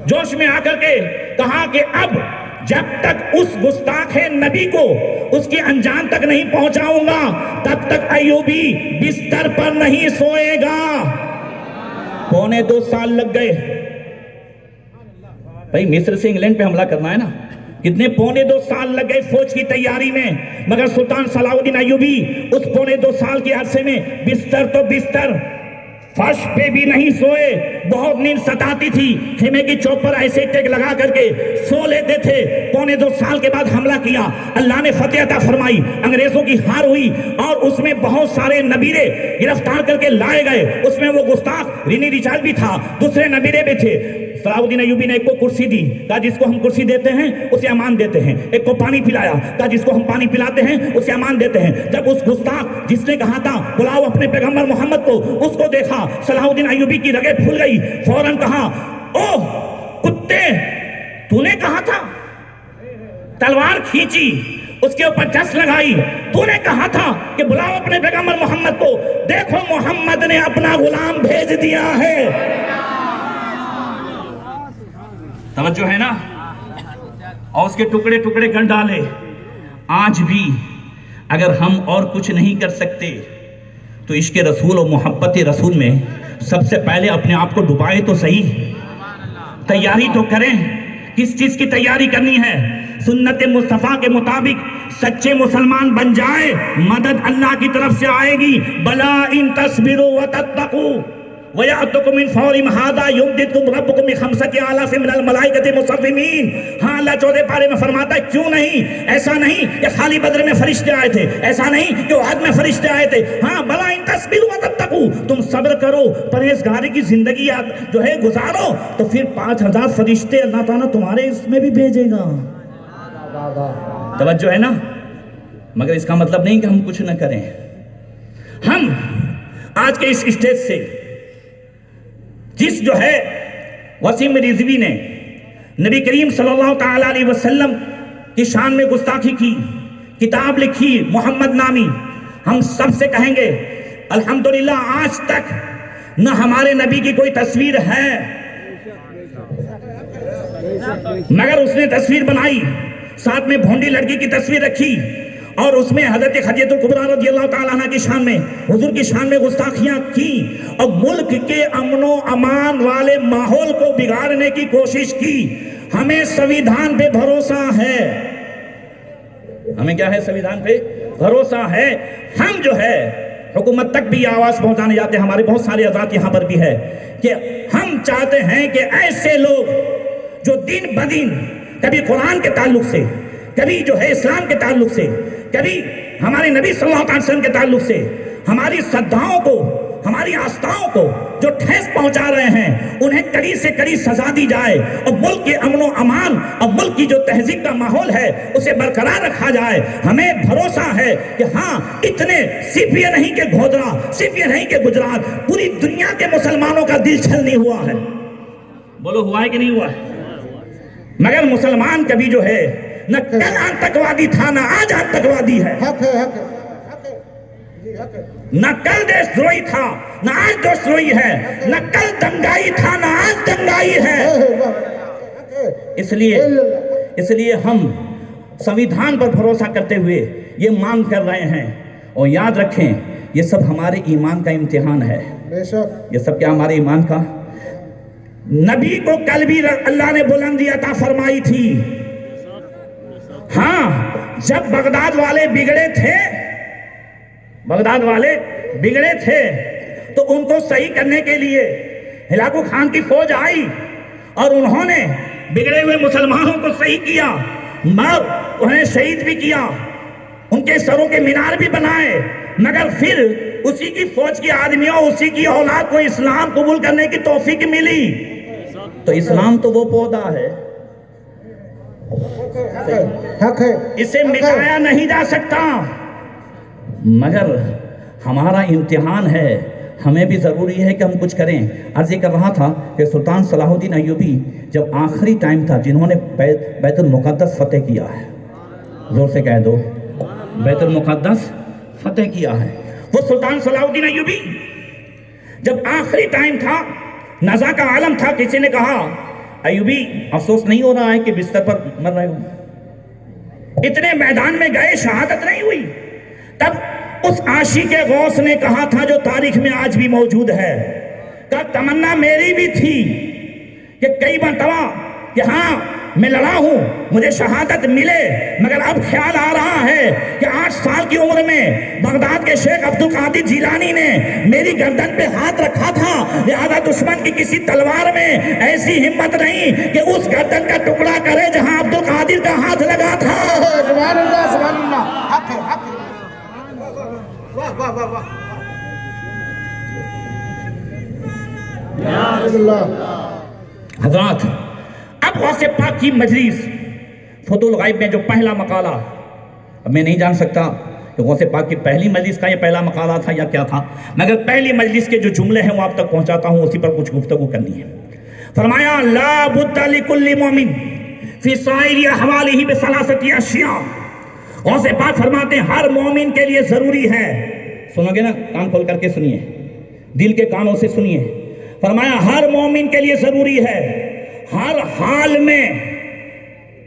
जोश में आकर के कहा कि अब जब तक उस गुस्ताखे नबी को उसकी अंजाम तक नहीं पहुंचाऊंगा तब तक अय्यूबी बिस्तर पर नहीं सोएगा। 2.25 साल लग गए भाई, मिस्र से इंग्लैंड पे हमला करना है ना, कितने 2.25 साल लग गए फौज की तैयारी में, मगर सुल्तान सलाहुद्दीन अय्यूबी उस 2.25 साल के अरसे में बिस्तर तो बिस्तर, फर्श पे भी नहीं सोए। बहुत नींद सताती थी, खेमे की चौक पर ऐसे टेक लगा करके सो लेते थे। 2.25 साल के बाद हमला किया, अल्लाह ने फतेह अता फरमाई, अंग्रेजों की हार हुई और उसमें बहुत सारे नबीरे गिरफ्तार करके लाए गए। उसमें वो गुस्ताख रिनी रिचार्ड भी था, दूसरे नबीरे भी थे। सलाहुद्दीन अय्यूबी ने एक को कुर्सी दी, कहा जिसको हम कुर्सी देते हैं उसे अमान देते हैं। एक को पानी पिलाया, कहा जिसको हम पानी पिलाते हैं उसे अमान देते हैं। जब उस गुस्ताख जिसने कहा था बुलाओ अपने पैगंबर मोहम्मद को, उसको देखा सलाहुद्दीन अय्यूबी की रगे फूल गई। फौरन कहा, ओह कुत्ते, तूने कहा था, तलवार खींची, उसके ऊपर चस लगाई, तूने कहा था कि बुलाओ अपने पैगंबर मोहम्मद को, देखो मोहम्मद ने अपना गुलाम भेज दिया है। तवज्जो है ना, और उसके टुकड़े टुकड़े कर डाले। आज भी अगर हम और कुछ नहीं कर सकते तो इश्क रसूल और मोहब्बत रसूल में सबसे पहले अपने आप को डुबाए तो सही, तैयारी तो करें। किस चीज की तैयारी करनी है? सुन्नत मुस्तफ़ा के मुताबिक सच्चे मुसलमान बन जाए, मदद अल्लाह की तरफ से आएगी। बला इन तस्बिरु व तत्तकू वयातुकुम मिन फौरिम हादा युमदिदकुम रब्बुकुम बिखमसति आलाफि मिनल मलाइकति मुसव्विमीन। हाँ, अल्लाह 14 पारे में फरमाता है, क्यों नहीं, ऐसा नहीं कि खाली बद्र में फरिश्ते आए थे, ऐसा नहीं कि उहद में फरिश्ते आए थे। हाँ, बला इन तस्बिरु व तत्तकू, तुम सब्र करो, परहेजगारी की जिंदगी जो है गुजारो, तो फिर 5000 फरिश्ते अल्लाह ताला तुम्हारे इसमें भी भेजेगा। तवज्जो है ना, मगर इसका मतलब नहीं कि हम कुछ न करें। हम आज के इस स्टेज से जिस जो है वसीम रिजवी ने नबी करीम सल्लल्लाहु ताला अलैहि वसल्लम की शान में गुस्ताखी की, किताब लिखी मोहम्मद नामी, हम सब से कहेंगे अल्हम्दुलिल्लाह आज तक न हमारे नबी की कोई तस्वीर है, मगर उसने तस्वीर बनाई, साथ में भोंडी लड़की की तस्वीर रखी और उसमें हजरत खदीजतुल कुबरा रज़ियल्लाहु ताला अन्हा की शान में, हुजूर की शान में गुस्ताखियां की और मुल्क के अमनो अमान वाले माहौल को बिगाड़ने की कोशिश की। हमें संविधान पे भरोसा है, हमें क्या है? संविधान पे भरोसा है। हम जो है हुकूमत तक भी आवाज पहुंचाने जाते हैं। हमारे बहुत सारे आजाद यहाँ पर भी है कि हम चाहते हैं कि ऐसे लोग जो दिन ब दिन कभी कुरान के ताल्लुक से, कभी जो है इस्लाम के ताल्लुक से, कभी हमारे नबी सल्लल्लाहु अलैहि वसल्लम के ताल्लुक से हमारी श्रद्धाओं को, हमारी आस्थाओं को जो ठेस पहुंचा रहे हैं, उन्हें कड़ी से कड़ी सजा दी जाए और मुल्क के अमन और अमान और मुल्क की जो तहजीब का माहौल है उसे बरकरार रखा जाए। हमें भरोसा है कि हाँ, इतने सिर्फ ये नहीं कि गोधरा, सिर्फ ये नहीं कि गुजरात, पूरी दुनिया के मुसलमानों का दिल छल नहीं हुआ है। बोलो हुआ है कि नहीं हुआ है? मगर मुसलमान कभी जो है न कल आतंकवादी था न आज आतंकवादी है, न कल देशद्रोही था न आज देशद्रोही है, न कल दंगाई था न आज दंगाई है। इसलिए हम संविधान पर भरोसा करते हुए ये मांग कर रहे हैं। और याद रखें, ये सब हमारे ईमान का इम्तिहान है। ये सब क्या? हमारे ईमान का। नबी को कल भी अल्लाह ने बुलंदी अता फरमाई थी। हाँ, जब बगदाद वाले बिगड़े थे तो उनको सही करने के लिए हिलाकू खान की फौज आई और उन्होंने बिगड़े हुए मुसलमानों को सही किया, मगर उन्हें शहीद भी किया, उनके सरों के मीनार भी बनाए। मगर फिर उसी की फौज के आदमियों, उसी की औलाद को इस्लाम कबूल करने की तौफीक मिली। तो इस्लाम तो वो पौधा है, इसे मिटाया नहीं जा सकता। मगर हमारा इम्तिहान है, हमें भी ज़रूरी है कि हम कुछ करें। अर्ज़ कर रहा था कि सुल्तान सलाहुद्दीन अय्यूबी जब आखिरी टाइम था जिन्होंने बैतुल मुक़द्दस फतेह किया है, जोर से कह दो, बैतुल मुक़द्दस फतेह किया है, वो सुल्तान सलाहुद्दीन अय्यूबी जब आखिरी टाइम था, नज़ा का आलम था, किसी ने कहा अय्यूबी अफसोस नहीं हो रहा है कि बिस्तर पर मर रहे हो? इतने मैदान में गए, शहादत नहीं हुई। तब उस आशिक़ गौस ने कहा था, जो तारीख में आज भी मौजूद है, का तमन्ना मेरी भी थी कि कई मरतबा कि हाँ मैं लड़ा हूं, मुझे शहादत मिले, मगर अब ख्याल आ रहा है कि 8 साल की उम्र में बगदाद के शेख अब्दुल कादिर जिलानी ने मेरी गर्दन पे हाथ रखा था, लिहाजा दुश्मन की किसी तलवार में ऐसी हिम्मत नहीं कि उस गर्दन का टुकड़ा करे जहां अब्दुल कादिर का हाथ लगा था। सुभान अल्लाह, सुभान अल्लाह। हक है, हक है। वाह वाह वाह वाह। हज़रात, अब गौसे पाक की मजलिस फतुल गाइब में जो पहला मकाला, अब मैं नहीं जान सकता कि गौसे पाक की पहली मजलिस का ये पहला मकाला था या क्या था, मगर पहली मजलिस के जो जुमले हैं वो आप तक पहुंचाता हूं, उसी पर कुछ गुफ्तगू करनी है। फरमाया, ला बुद्दा लिकुल्लि मोमिन फी साइरि अहवालिही बिसलासति अशिया। गौसे पाक फरमाते हैं हर मोमिन के लिए जरूरी है, सुनोगे ना, कान खोल करके सुनिए, दिल के कानों से सुनिए। फरमाया हर मोमिन के लिए जरूरी है हर हाल में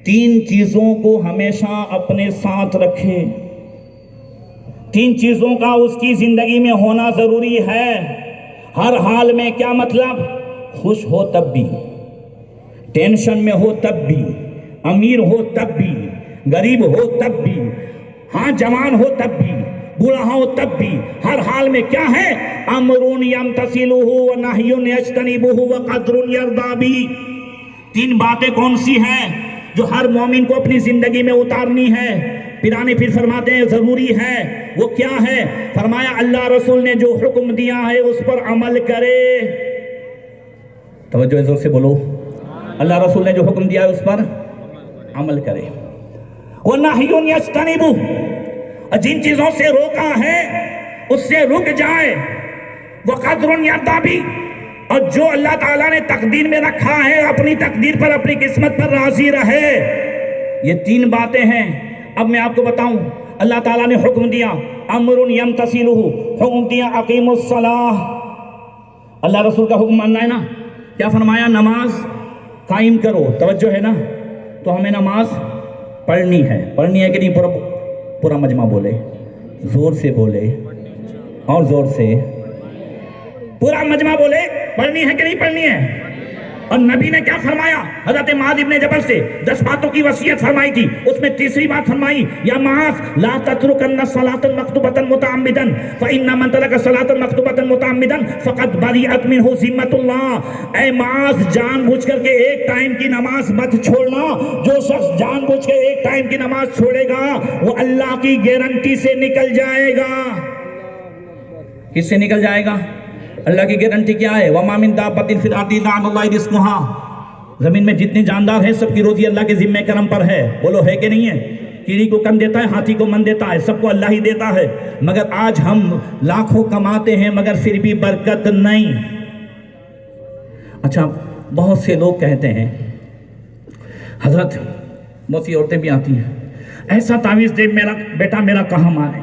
3 चीजों को हमेशा अपने साथ रखे। 3 चीजों का उसकी जिंदगी में होना जरूरी है हर हाल में। क्या मतलब? खुश हो तब भी, टेंशन में हो तब भी, अमीर हो तब भी, गरीब हो तब भी, हाँ जवान हो तब भी, बूढ़ा हो तब भी, हर हाल में क्या है? अमरुन यमतसिलुहु व नह्युन यज्तनिबुहु व क़द्रुन यर्दा बि। 3 बातें कौन सी हैं जो हर मोमिन को अपनी जिंदगी में उतारनी है? पिराने फिर फरमाते हैं जरूरी है। वो क्या है? फरमाया अल्लाह रसूल ने जो हुक्म दिया है उस पर अमल करे। तवज्जो जोर से बोलो, अल्लाह रसूल ने जो हुक्म दिया है उस पर अमल करे। वो नह्युन यज्तनिबुहु, जिन चीजों से रोका है उससे रुक जाए। वो क़द्रुन यर्दा बि, और जो अल्लाह ताला ने तकदीर में रखा है अपनी तकदीर पर, अपनी किस्मत पर राजी रहे। ये 3 बातें हैं। अब मैं आपको बताऊं, अल्लाह ताला ने हुक्म दिया अमरुन यमतसिलुहु, हुक्म दिया अकीमुस सलाह, अल्लाह रसूल का हुक्म मानना है ना। क्या फरमाया? नमाज कायम करो। तवज्जो है ना? तो हमें नमाज पढ़नी है। पढ़नी है कि नहीं? पूरा मजमा बोले, जोर से बोले और जोर से, पूरा मजमा बोले, पढ़नी है कि नहीं पढ़नी है? और नबी ने क्या फरमाया? हजरत माद इब्ने जबल से 10 बातों की वसीयत फरमाई थी, उसमें तीसरी बात फरमाई, या मास ला तत्रुकन्ना सलातन मक्तूबतन मुतअम्मिदन फइन्ना मन तरका सलातन मक्तूबतन मुतअम्मिदन फक़द बरिअत मिनहु ज़िम्मतुल्लाह। ऐ मास, जानबूझ करके एक टाइम की नमाज मत छोड़ना। जो शख्स जानबूझ के एक टाइम की नमाज छोड़ेगा वो अल्लाह की गारंटी से निकल जाएगा। किससे निकल जाएगा? अल्लाह की गारंटी क्या है? वमा मिन दाब्बतिन फिल अर्दि इल्ला अल्लाह रिज़्क़ुहा। जमीन में जितने जानदार हैं सबकी रोजी अल्लाह के जिम्मे करम पर है। बोलो है कि नहीं है? कीड़ी को कन देता है, हाथी को मन देता है, सबको अल्लाह ही देता है। मगर आज हम लाखों कमाते हैं मगर फिर भी बरकत नहीं। अच्छा, बहुत से लोग कहते हैं हजरत, बहुत सी औरतें भी आती हैं, ऐसा तावीज़ दे मेरा बेटा मेरा कहाँ माने।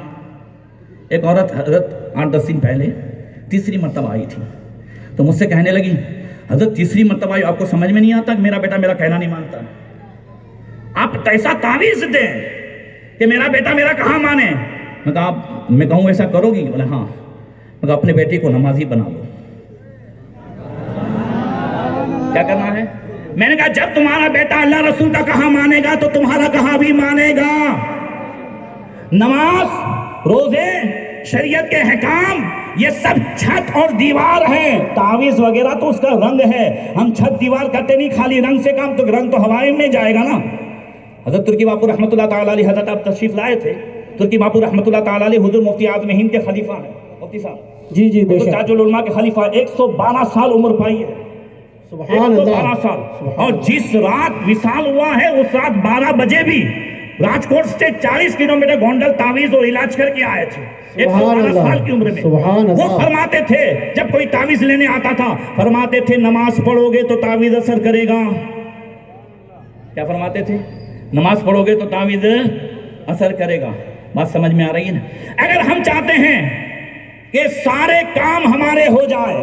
एक औरत हजरत 8-10 दिन पहले तीसरी मरतबा आई थी, तो मुझसे कहने लगी, हजरत तीसरी मरतबा आई, आपको समझ में नहीं आता कि मेरा बेटा मेरा कहना नहीं मानता, आप ऐसा तावीज़ दें कि मेरा बेटा मेरा कहाँ माने। मैं कहूँ ऐसा करोगी? बोले हाँ। मैं अपने बेटे को नमाजी बना लो। क्या करना है? मैंने कहा जब तुम्हारा बेटा अल्लाह रसूल का कहा मानेगा तो तुम्हारा कहा भी मानेगा। नमाज, रोजे, शरीयत के अहकाम, ये सब छत और दीवार है। तावीज वगैरह तो उसका रंग है। हम छत दीवार करते नहीं, खाली रंग से काम, तो रंग तो हवाई में जाएगा ना। हजरत तुर्की बापू रहमतुल्लाह ताला अलैह, हजरत आप तशरीफ लाए थे, तुर्की बापू रहमतुल्लाह ताला अलैह हुजूर मुफ्ती आज़म हिंद के खलीफा है। मुफ्ती साहब जी जी बेशक, ताजुल उलमा के खलीफा, 112 साल उम्र पाई है। 112 साल। और जिस रात विशाल हुआ है उस रात 12 बजे भी राजकोट से 40 किलोमीटर गोंडल तावीज और इलाज करके आए थे 112 साल की उम्र में। वो फरमाते थे, जब कोई तावीज लेने आता था फरमाते थे नमाज पढ़ोगे तो तावीज असर करेगा। क्या फरमाते थे? नमाज पढ़ोगे तो तावीज असर करेगा। बात समझ में आ रही है ना? अगर हम चाहते हैं कि सारे काम हमारे हो जाए,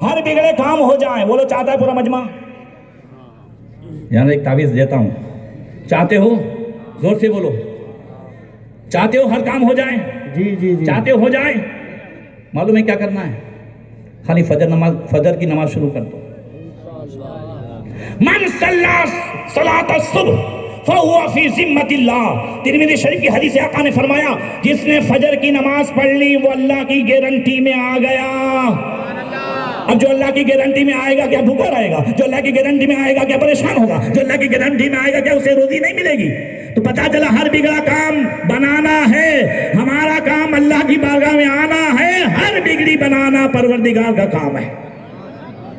हर बिगड़े काम हो जाए, बोलो चाहता है पूरा मजमा? यार एक तावीज देता हूं, चाहते हो? जोर से बोलो, चाहते हो हर काम हो जाए? जी जी जी। चाहते हो जाए? मालूम है क्या करना है? खाली फजर की नमाज शुरू कर दो। मन सल्ला सलात सुबह फहुवा फी जिम्मतिल्लाह। तिरमिज़ी शरीफ की हदीस आका ने फरमाया, जिसने फजर की नमाज पढ़ ली वो अल्लाह की गारंटी में आ गया। अब जो अल्लाह की गारंटी में आएगा क्या भूखा रहेगा? जो अल्लाह की गारंटी में आएगा क्या परेशान होगा? जो अल्लाह की गारंटी में आएगा क्या उसे रोजी नहीं मिलेगी? तो पता चला हर बिगड़ा काम बनाना है, हमारा काम अल्लाह की बारगाह में आना है। हर बिगड़ी बनाना परवरदिगार का काम है।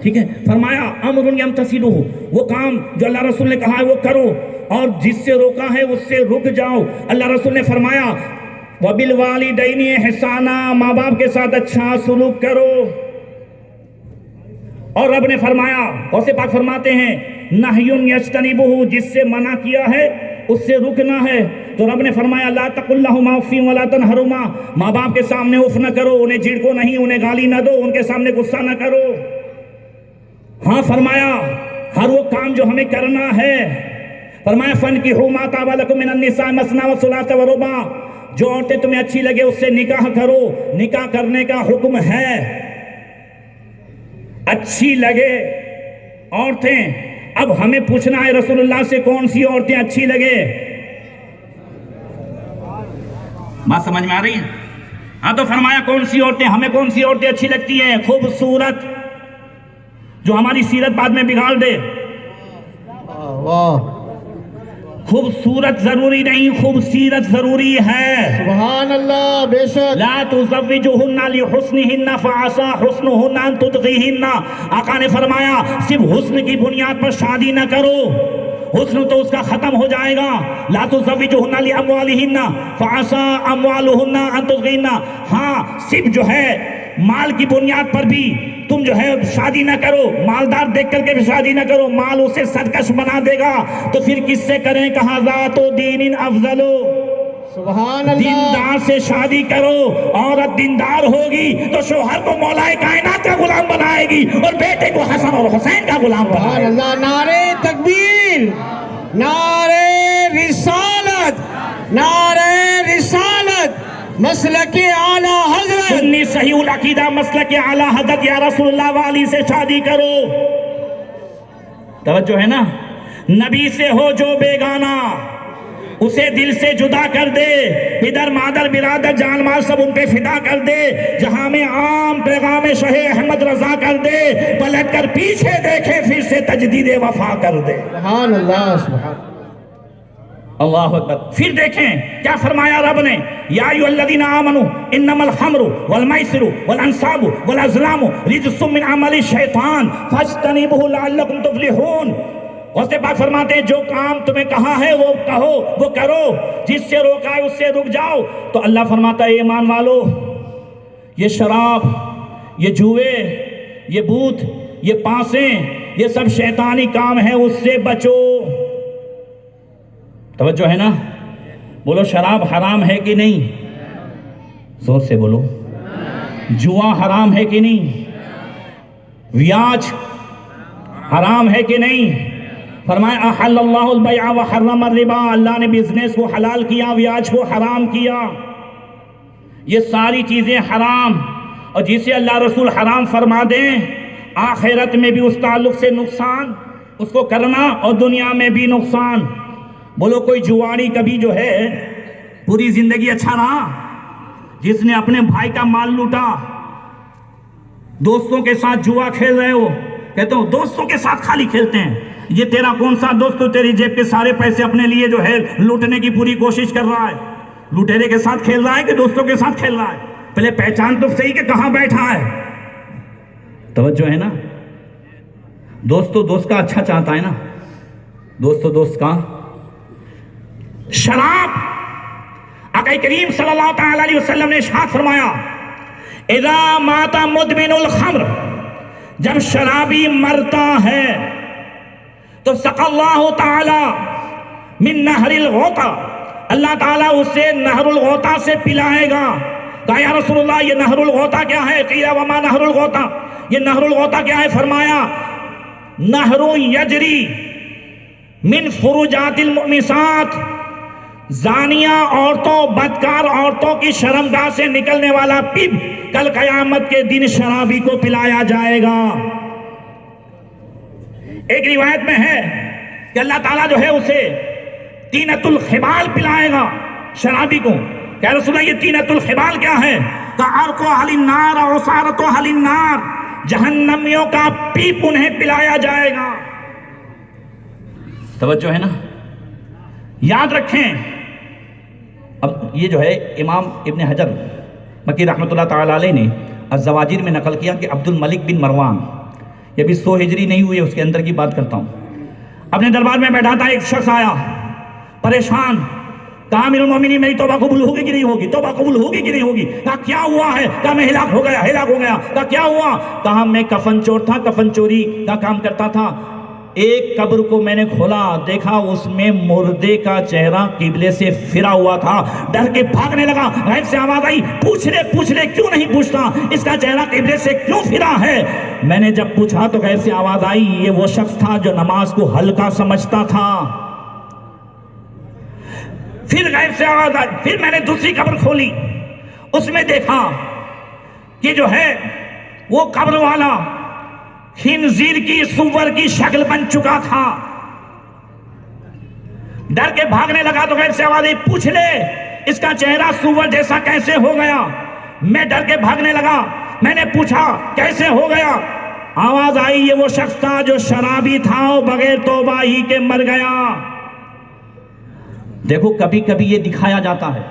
ठीक है? फरमाया अमरुन यमतसिलुहु, वो काम जो अल्लाह रसूल ने कहा है वो करो, और जिससे रोका है उससे रुक जाओ। अल्लाह रसूल ने फरमाया वबिल वालिदैनि इहसाना, माँ बाप के साथ अच्छा सुलूक करो। और रब ने फरमाया, गौसे पाक फरमाते हैं नहयुन यज्तनिबुहु, जिससे मना किया है उससे रुकना है। तो रब ने फरमाया ला तकुल्लहुमा उफ़्फिन वला तनहरुमा, माँ बाप के सामने उफ न करो, उन्हें झिड़को नहीं, उन्हें गाली न दो, उनके सामने गुस्सा न करो। हाँ फरमाया हर वो काम जो हमें करना है, फरमाया फनकिहू मा ताबा लकुम मिनन निसा मसना व सुलासा व रुबा, जो औरतें तुम्हें अच्छी लगे उससे निकाह करो। निकाह करने का हुक्म है। अच्छी लगे औरतें, अब हमें पूछना है रसूलुल्लाह से कौन सी औरतें अच्छी लगे। बात समझ में आ रही है? हाँ तो फरमाया कौन सी औरतें, हमें कौन सी औरतें अच्छी लगती हैं? खूबसूरत, जो हमारी सीरत बाद में बिगाड़ दे। वाह, खूबसूरत जरूरी नहीं, खूबसीरत जरूरी है। सुभान अल्लाह, बेशक। ला तुज़व्विजुहुन्ना लिहुस्निहिन्ना फअसा हुस्नुहुन्ना अन तुतग़ीहिन्ना, आका ने फरमाया सिर्फ हुस्न की बुनियाद पर शादी न करो, हुस्न तो उसका खत्म हो जाएगा। ला तुज़व्विजुहुन्ना लिअमवालिहिन्ना फअसा अमवालुहुन्ना अन तुतग़ीहिन्ना, हाँ सिर्फ जो है माल की बुनियाद पर भी तुम जो है शादी ना करो, मालदार देख करके भी शादी ना करो, माल उसे सरकश बना देगा। तो फिर किससे करें? कहा ज़ातो दीनिन अफ़ज़लो, सुभान अल्लाह। दीनदार से शादी करो। औरत दीनदार होगी तो शोहर को मौलाए कायनात का गुलाम बनाएगी और बेटे को हसन और हुसैन का गुलाम सुभान बनाएगी। अल्लाह। नारे तकबीर, नारे रिसालत, नारे रिसालत, मसलके आला हज़रत, सुन्नी सहीउल अकीदा मसलके आला हज़रत या रसूलुल्लाह वाली से शादी करो। तवज्जो है ना। नबी से हो जो बेगाना उसे दिल से जुदा कर दे, इधर मादर बिरादर जान माल सब उन पे फिदा कर दे, जहां में आम पैगाम शहे अहमद रजा कर दे, पलट कर पीछे देखे फिर से तजदीद वफा कर दे। सुभान अल्लाह, सुभान अल्लाह अकबर। फिर देखें क्या फरमाया रब ने, या अय्युहल्लज़ीना आमनू इन्नमल खम्रु वल मैसिरु वल अंसाबु वल अज़लामु रिज्सुम मिन अमलि शैतान फज्तनिबूहु लअल्लकुम तुफ्लिहून। उसके बाद फरमाते हैं जो काम तुम्हें कहा है वो कहो, वो करो, जिससे रोका है उससे रुक जाओ। तो अल्लाह फरमाता है ईमान वालो, ये शराब, ये जुए, ये बूथ, ये पासे, ये सब शैतानी काम है, उससे बचो। तवज्जो है ना। बोलो शराब हराम है कि नहीं, जोर से बोलो। जुआ हराम है कि नहीं, व्याज हराम है कि नहीं। फरमाया अहल्लल्लाहुल बैअ व हर्रमा रिबा, अल्लाह ने बिजनेस को हलाल किया, व्याज को हराम किया। ये सारी चीजें हराम, और जिसे अल्लाह रसूल हराम फरमा दें आखिरत में भी उस ताल्लुक से नुकसान उसको करना और दुनिया में भी नुकसान। बोलो कोई जुआरी कभी जो है पूरी जिंदगी अच्छा रहा, जिसने अपने भाई का माल लूटा, दोस्तों के साथ जुआ खेल रहे हो, कहते हो दोस्तों के साथ खाली खेलते हैं, ये तेरा कौन सा दोस्त तो तेरी जेब के सारे पैसे अपने लिए जो है लूटने की पूरी कोशिश कर रहा है। लुटेरे के साथ खेल रहा है कि दोस्तों के साथ खेल रहा है, पहले पहचान तो सही कि कहां बैठा है। तवज्जो है ना। दोस्त तो दोस्त का अच्छा चाहता है ना, दोस्त तो दोस्त का। शराब, आका करीम सल्लल्लाहु तआला अलैहि वसल्लम ने इरशाद फरमाया इज़ा माता मुदमिनुल खम्र, जब शराबी मरता है तो सक़ल्लाहु तआला मिन नहरिल गौता, अल्लाह ताला उसे नहरुल गौता से पिलाएगा। कहा या रसूलुल्लाह ये नहरुल गौता क्या है? क़ीला वमा नहरुल गौता, ये नहरुल गौता क्या है? फरमाया नहरु यजरी मिन फुरुजातिल मुमिसात, जानिया औरतों, बदकार औरतों की शर्मगाह से निकलने वाला पिप कल कयामत के दिन शराबी को पिलाया जाएगा। एक रिवायत में है कि अल्लाह ताला जो है उसे तीनतुल खिबाल पिलाएगा शराबी को। क्या रसूलल्लाह ये तीनतुल खिबाल क्या है? अर्को हलिन्नार और उसारतो हलिन्नार, जहन्नमियों का पीप उन्हें पिलाया जाएगा। तवज्जो है ना। याद रखें, अब ये जो है इमाम इब्न हजर मक्की रहमतुल्लाह ताला अलैह ने अज़्ज़वाजिर में नकल किया कि अब्दुल मलिक बिन मरवान, ये भी 100 हिजरी नहीं हुई है, उसके अंदर की बात करता हूँ, अपने दरबार में बैठा था, एक शख्स आया परेशान, कहा अमीरुल मोमिनीन मेरी तौबा कबूल होगी कि नहीं होगी, तौबा कबूल होगी कि नहीं होगी। कहा क्या हुआ है? कहा मैं हिलाक हो गया, हिलाक हो गया। कहा क्या हुआ? कहा मैं कफन चोर था, कफन चोरी का काम करता था, एक कब्र को मैंने खोला, देखा उसमें मुर्दे का चेहरा किबले से फिरा हुआ था, डर के भागने लगा। गैब से आवाज आई, पूछ ले क्यों नहीं पूछता, इसका चेहरा किबले से क्यों फिरा है? मैंने जब पूछा तो गैब से आवाज आई, ये वो शख्स था जो नमाज को हल्का समझता था। फिर गैब से आवाज आई, फिर मैंने दूसरी कब्र खोली, उसमें देखा कि जो है वो कब्र वाला खिंजीर की, सुवर की शक्ल बन चुका था। डर के भागने लगा तो गैब से आवाज आई, पूछ ले इसका चेहरा सुवर जैसा कैसे हो गया? मैं डर के भागने लगा, मैंने पूछा कैसे हो गया? आवाज आई, ये वो शख्स था जो शराबी था और बगैर तौबा ही के मर गया। देखो कभी कभी ये दिखाया जाता है।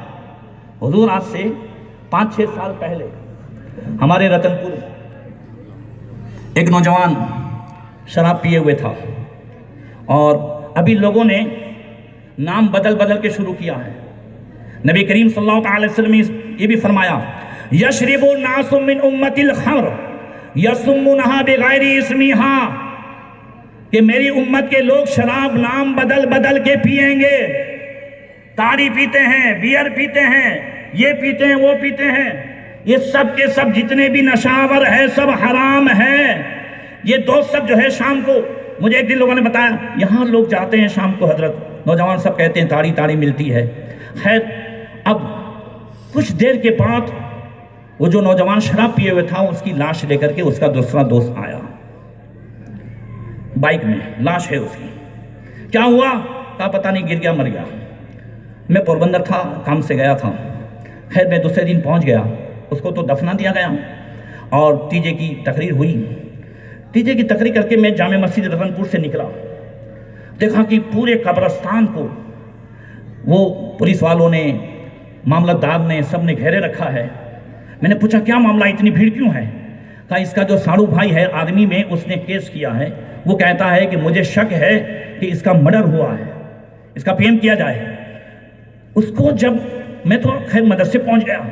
हुजूर आज से 5-6 साल पहले हमारे रतनपुर एक नौजवान शराब पिए हुए था, और अभी लोगों ने नाम बदल बदल के शुरू किया है। नबी करीम सल्लल्लाहु अलैहि वसल्लम ने ये भी फरमाया, यशरिबु नासु मिन उम्मतिल खम्र यसुम्मुनहा बिगैरि इस्मिहा, कि मेरी उम्मत के लोग शराब नाम बदल बदल के पिएंगे। ताड़ी पीते हैं, बियर पीते हैं, ये पीते हैं, वो पीते हैं, ये सब के सब जितने भी नशावर है सब हराम है। ये दोस्त सब जो है शाम को, मुझे एक दिन लोगों ने बताया, यहाँ लोग जाते हैं शाम को हजरत, नौजवान सब कहते हैं ताड़ी ताड़ी मिलती है। खैर अब कुछ देर के बाद वो जो नौजवान शराब पिए हुए था उसकी लाश लेकर के उसका दूसरा दोस्त आया। बाइक में, लाश है उसकी। क्या हुआ? कहा पता नहीं, गिर गया, मर गया। मैं पोरबंदर था, काम से गया था। खैर मैं दूसरे दिन पहुंच गया, उसको तो दफना दिया गया और तीजे की तकरीर हुई। तीजे की तकरीर करके मैं जामे मस्जिद रतनपुर से निकला, देखा कि पूरे कब्रिस्तान को वो पुलिस वालों ने, मामलतदार ने, सब ने घेरे रखा है। मैंने पूछा क्या मामला, इतनी भीड़ क्यों है? कहा इसका जो साड़ू भाई है आर्मी में, उसने केस किया है। वो कहता है कि मुझे शक है कि इसका मर्डर हुआ है, इसका पीएम किया जाए। उसको जब मैं तो खैर मदरसे पहुंच गया,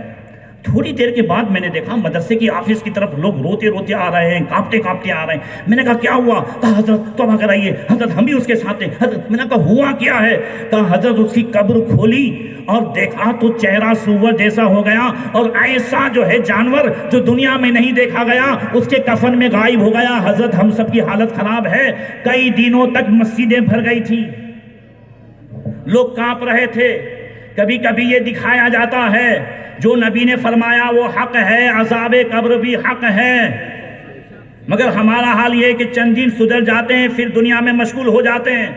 थोड़ी देर के बाद मैंने देखा मदरसे की ऑफिस की तरफ लोग रोते रोते आ रहे हैं, कांपते कांपते आ रहे हैं। मैंने कहा क्या हुआ? कहा हजरत तौबा कराइए, हजरत हम भी उसके साथ थे। हजरत, मैंने कहा हुआ क्या है? कहा हजरत उसकी कब्र खोली और देखा तो चेहरा सूअर जैसा हो गया और ऐसा जो है जानवर जो दुनिया में नहीं देखा गया उसके कफन में गायब हो गया। हजरत हम सब की हालत खराब है, कई दिनों तक मस्जिदें भर गई थी, लोग कांप रहे थे। कभी कभी ये दिखाया जाता है जो नबी ने फरमाया वो हक है, अज़ाबे कब्र भी हक है। मगर हमारा हाल ये है कि चंद दिन सुधर जाते हैं फिर दुनिया में मशगूल हो जाते हैं।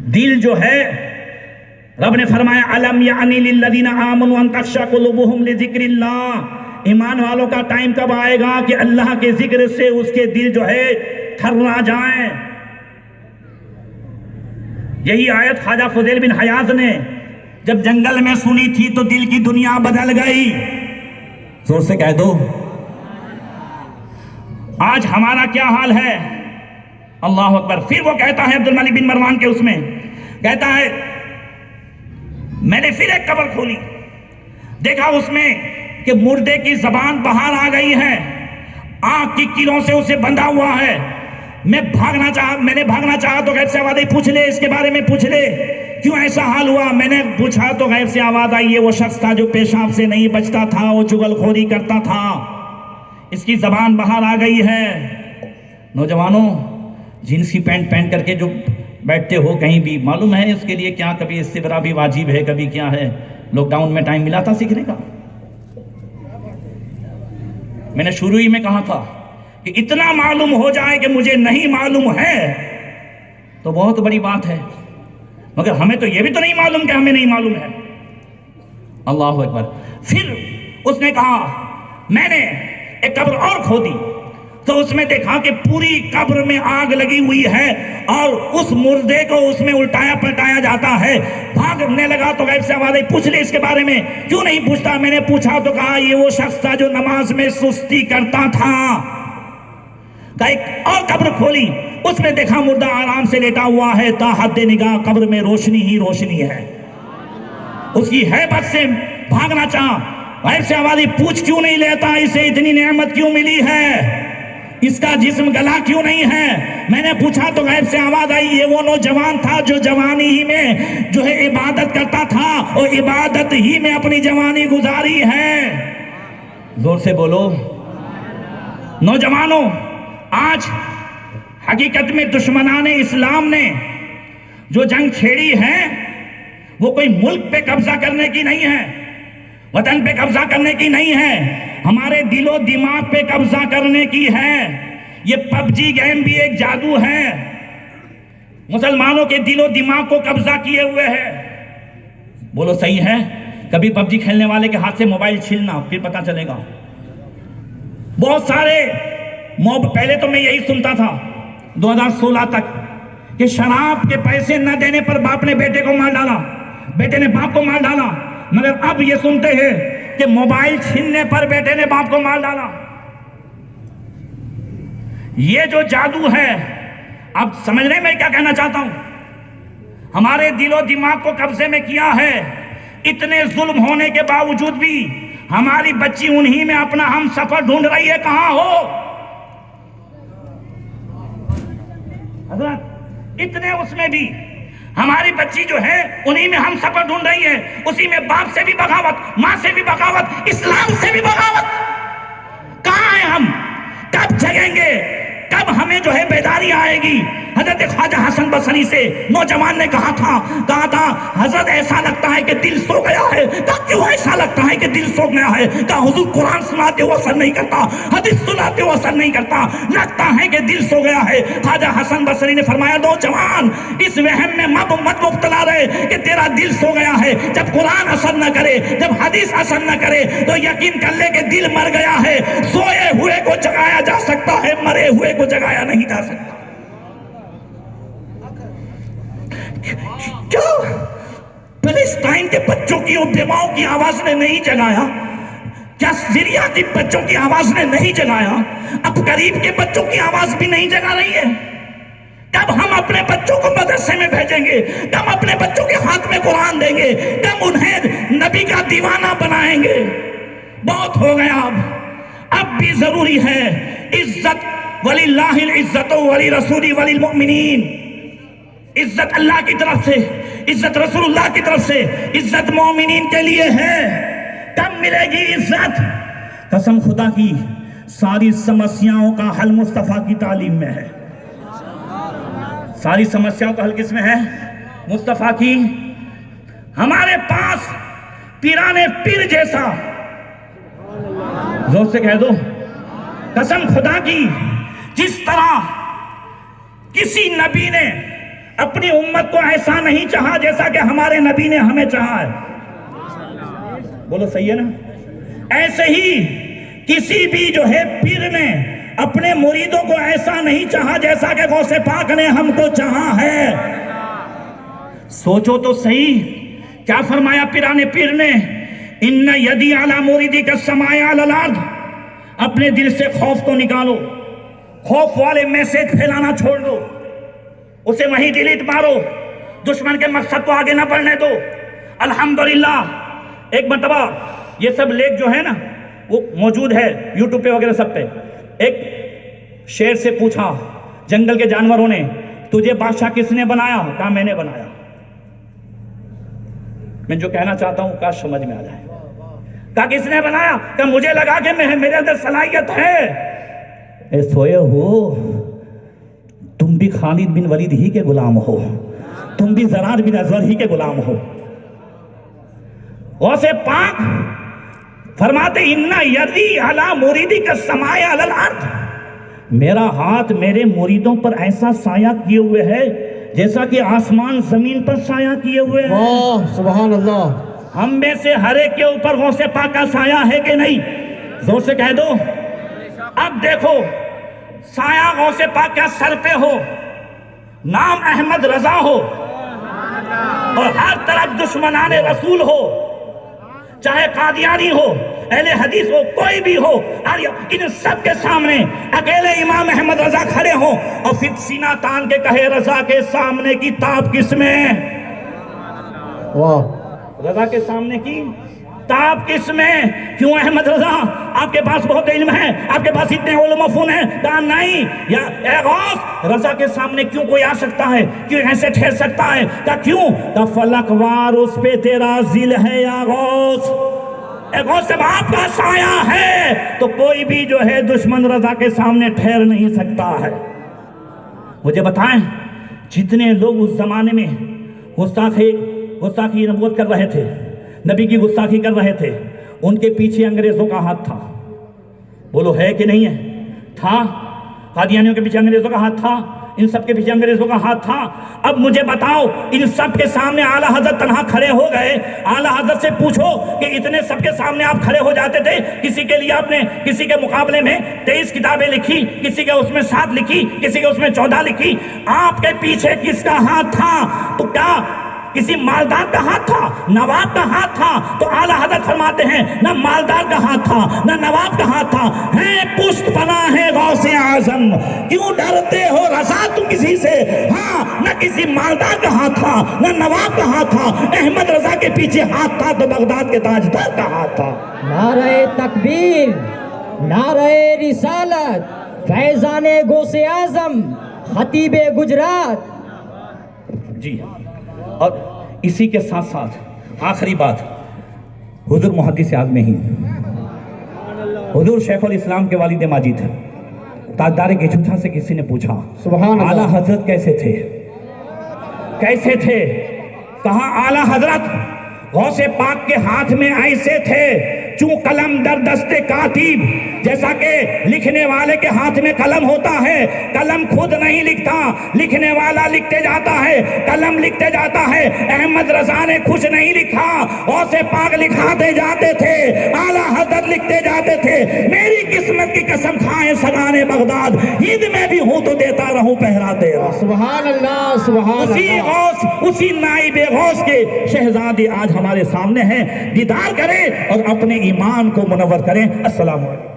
दिल जो है, रब ने फरमाया अलम यानी लिल्लज़ीना आमनू अन तख़शा क़ुलूबुहुम लिज़िक्रिल्लाह, ईमान वालों का टाइम कब आएगा कि अल्लाह के जिक्र से उसके दिल जो है थर्रा जाएं। यही आयत ख्वाजा फुज़ैल बिन हयाज ने जब जंगल में सुनी थी तो दिल की दुनिया बदल गई। जोर से कह दो। आज हमारा क्या हाल है? अल्लाह अकबर। फिर वो कहता है अब्दुल मलिक बिन मरवान के उसमें कहता है मैंने फिर एक कब्र खोली, देखा उसमें कि मुर्दे की जबान बाहर आ गई है, आंख की कीलों से उसे बंधा हुआ है। मैंने भागना चाहा तो गैब से आवाज आई पूछ ले, इसके बारे में पूछ ले क्यों ऐसा हाल हुआ। मैंने पूछा तो गैब से आवाज आई, ये वो शख्स था जो पेशाब से नहीं बचता था, वो चुगलखोरी करता था, इसकी जबान बाहर आ गई है। नौजवानों, जीन्स की पैंट पहन करके जो बैठते हो कहीं भी, मालूम है उसके लिए क्या कभी इस्तिबरा भी वाजिब है, कभी क्या है। लॉकडाउन में टाइम मिला था सीखने का। मैंने शुरू ही में कहा था कि इतना मालूम हो जाए कि मुझे नहीं मालूम है तो बहुत बड़ी बात है, मगर हमें तो यह भी तो नहीं मालूम कि हमें नहीं मालूम है। अल्लाह अकबर। फिर उसने कहा मैंने एक कब्र और खोदी तो उसमें देखा कि पूरी कब्र में आग लगी हुई है और उस मुर्दे को उसमें उल्टाया पलटाया जाता है। भागने लगा तो गैब से आवाज आई पूछ ले इसके बारे में। क्यों नहीं पूछता? मैंने पूछा तो कहा ये वो शख्स था जो नमाज में सुस्ती करता था। एक और कब्र खोली, उसमें देखा मुर्दा आराम से लेटा हुआ है, ताहद्दे निगाह कब्र में रोशनी ही रोशनी है। उसकी हैबत से भागना चाहा, गैब से आवाज आई पूछ क्यों नहीं लेता, इसे इतनी नेमत क्यों मिली है, इसका जिस्म गला क्यों नहीं है। मैंने पूछा तो गैब से आवाज आई ये वो नौजवान था जो जवानी ही में जो है इबादत करता था और इबादत ही में अपनी जवानी गुजारी है। जोर से बोलो। नौजवानों, आज हकीकत में दुश्मनाने इस्लाम ने जो जंग छेड़ी है वो कोई मुल्क पे कब्जा करने की नहीं है, वतन पे कब्जा करने की नहीं है, हमारे दिलो दिमाग पे कब्जा करने की है। ये पबजी गेम भी एक जादू है, मुसलमानों के दिलो दिमाग को कब्जा किए हुए है। बोलो सही है? कभी पबजी खेलने वाले के हाथ से मोबाइल छीलना, फिर पता चलेगा। बहुत सारे पहले तो मैं यही सुनता था 2016 तक कि शराब के पैसे न देने पर बाप ने बेटे को मार डाला, बेटे ने बाप को मार डाला। मगर अब ये सुनते हैं कि मोबाइल छीनने पर बेटे ने बाप को मार डाला। ये जो जादू है, अब समझ रहे मैं क्या कहना चाहता हूं? हमारे दिलो दिमाग को कब्जे में किया है। इतने जुल्म होने के बावजूद भी हमारी बच्ची उन्हीं में अपना हम सफर ढूंढ रही है। कहां हो हजरत? इतने उसमें भी हमारी बच्ची जो है उन्हीं में हम सफर ढूंढ रही है। उसी में बाप से भी बगावत, मां से भी बगावत, इस्लाम से भी बगावत। कहां हैं हम? कब जगेंगे? कब हमें हमें जो है बेदारी आएगी। हजरत ख्वाजा हसन बसरी से नौजवान ने कहा था हजरत ऐसा लगता है कि दिल सो गया है। कहा क्यों ऐसा लगता है कि दिल सो गया है? कहा हुजूर कुरान सुनाते हो असर नहीं करता, हदीस सुनाते हो असर नहीं करता, लगता है कि दिल सो गया है। ख्वाजा हसन बसरी ने फरमाया नौजवान इस वहम में मत मुब्तला रहे कि तेरा दिल सो गया है। जब कुरान असर न करे, जब हदीस असर न करे तो यकीन कर ले कि दिल मर गया है। सोए हुए को जगाया जा सकता है, मरे हुए को जगाया नहीं जा सकता। क्यों फिलिस्तीन के बच्चों की और बेवाओं की आवाज ने नहीं जगाया? क्या सीरिया के बच्चों की आवाज ने नहीं जगाया? अब करीब के बच्चों की आवाज भी नहीं जगा रही है। कब हम अपने बच्चों को मदरसे में भेजेंगे? कब अपने बच्चों के हाथ में कुरान देंगे? कब उन्हें नबी का दीवाना बनाएंगे? बहुत हो गया। अब भी जरूरी है इज्जत वलिल्लाहिल इज्जतु वली रसूली वलिल मुमिनीन। इज्जत अल्लाह की तरफ से, इज्जत रसूलुल्लाह की तरफ से, इज्जत मोमिनीन के लिए है। कब मिलेगी इज्जत? कसम खुदा की सारी समस्याओं का हल मुस्तफा की तालीम में है। सारी समस्याओं का हल किस में है? मुस्तफा की। हमारे पास पीराने पीर जैसा, जोर से कह दो कसम खुदा की, जिस तरह किसी नबी ने अपनी उम्मत को ऐसा नहीं चाहा जैसा कि हमारे नबी ने हमें चाहा है। बोलो सही है ना? ऐसे ही किसी भी जो है पीर ने अपने मुरीदों को ऐसा नहीं चाहा जैसा कि गौसे पाक ने हमको चाहा है। सोचो तो सही, क्या फरमाया पीराने पीर ने? इन्ना यदि अला मुरीदी का समाया अल अर्द। अपने दिल से खौफ को निकालो, खौफ वाले मैसेज फैलाना छोड़ दो, उसे वहीं डिलीट मारो, दुश्मन के मकसद को आगे ना बढ़ने दो। अल्हम्दुलिल्लाह एक मरतबा ये सब लेख जो है ना वो मौजूद है यूट्यूब पे वगैरह सब पे। एक शेर से पूछा जंगल के जानवरों ने, तुझे बादशाह किसने बनाया? कहा मैंने बनाया। मैं जो कहना चाहता हूं काश समझ में आ जाए। कहा किसने बनाया? कहा मुझे लगा कि मेरे अंदर सलाहियत है। सोए हो, तुम भी खालिद बिन वलीद ही के गुलाम हो, तुम भी ज़रार बिन अज़वर ही के गुलाम हो। गौसे पाक फरमाते इन्ना यदी अला मुरीदी का समाया अलल अर्द। मेरा हाथ मेरे मुरीदों पर ऐसा साया किए हुए है जैसा कि आसमान जमीन पर साया किए हुए है। सुभान अल्लाह। हम में से हर एक के ऊपर गौसे पाक का साया है कि नहीं? जोर से कह दो। अब देखो साया गौसे पाक का सर पे हो, नाम अहमद रजा हो और हर तरफ दुश्मनाने रसूल हो, चाहे कादियानी हो, अहले हदीस हो, कोई भी हो, इन सब के सामने अकेले इमाम अहमद रजा खड़े हो और फिर सीना तान के कहे रजा के सामने की ताब किसमें? वाह, रजा के सामने की ताब किसमें? क्यों अहमद रजा आपके पास बहुत इल्म है, आपके पास इतने उलमा फुन है? कहा नहीं, या ए गौस रजा के सामने क्यों कोई आ सकता है, क्यों ऐसे ठहर सकता है? कहा क्यों? कहा फलकवार उस पे तेरा जिल है या गौस। ए गौस जब आपका साया है तो कोई भी जो है दुश्मन रजा के सामने ठहर नहीं सकता है। मुझे बताएं जितने लोग उस जमाने में गुस्ताखी नबूवत कर रहे थे, नबी की गुस्ताखी कर रहे थे, उनके पीछे अंग्रेजों का हाथ था। बोलो है कि नहीं है? था। कादियानियों के पीछे अंग्रेजों का हाथ था, इन सब के पीछे अंग्रेजों का हाथ था। अब मुझे बताओ इन सब के सामने आला हजरत तन्हा खड़े हो गए। आला हजरत से पूछो कि इतने सबके सामने आप खड़े हो जाते थे, किसी के लिए आपने किसी के मुकाबले में 23 किताबें लिखी, किसी के उसमें 7 लिखी, किसी के उसमें 14 लिखी, आपके पीछे किसका हाथ था? तो क्या किसी मालदार का हाथ था, नवाब का हाथ था? तो आला हजरत फरमाते हैं न मालदार का हाथ था न नवाब का हाथ था, है पुष्ट बना है गौसे आजम। क्यों डरते हो रजा तुम किसी से? हाँ, न किसी मालदार का हाथ था न नवाब का हाथ था, अहमद रजा के पीछे हाथ था तो बगदाद के ताजदार का हाथ था। नारे तकबीर, नारे रिसालत, फैजाने गौसे आजम, खतीबे गुजरात। जी, और इसी के साथ साथ आखिरी बात, हुजूर मुहद्दिस आज़म ही, हुजूर शेखुल इस्लाम के वालिद माजिद, ताजदार गेछुथा से किसी ने पूछा सुभान अल्लाह। आला हजरत कैसे थे, कैसे थे? कहा आला हजरत गौसे पाक के हाथ में ऐसे थे चूं कलम दर दस्ते कातिब, जैसा कि लिखने वाले के हाथ में कलम होता है, कलम खुद नहीं लिखता, लिखने वाला लिखते जाता है, कलम लिखते जाता है। अहमद रजा ने खुश नहीं लिखा, गौसे पाक लिखाते जाते थे, आला हजरत लिखते जाते थे। मेरी किस्मत की कसम खाए सगाने बगदाद, ईद में भी हूं तो देता रहूं पहराते रहो। सुभान अल्लाह, सुभान उसी अल्लाह। गौस, उसी नाइबे गौस के शहजादे आज हमारे सामने हैं। दीदार करें और अपने ईमान को मुनव्वर करें। अस्सलाम वालेकुम।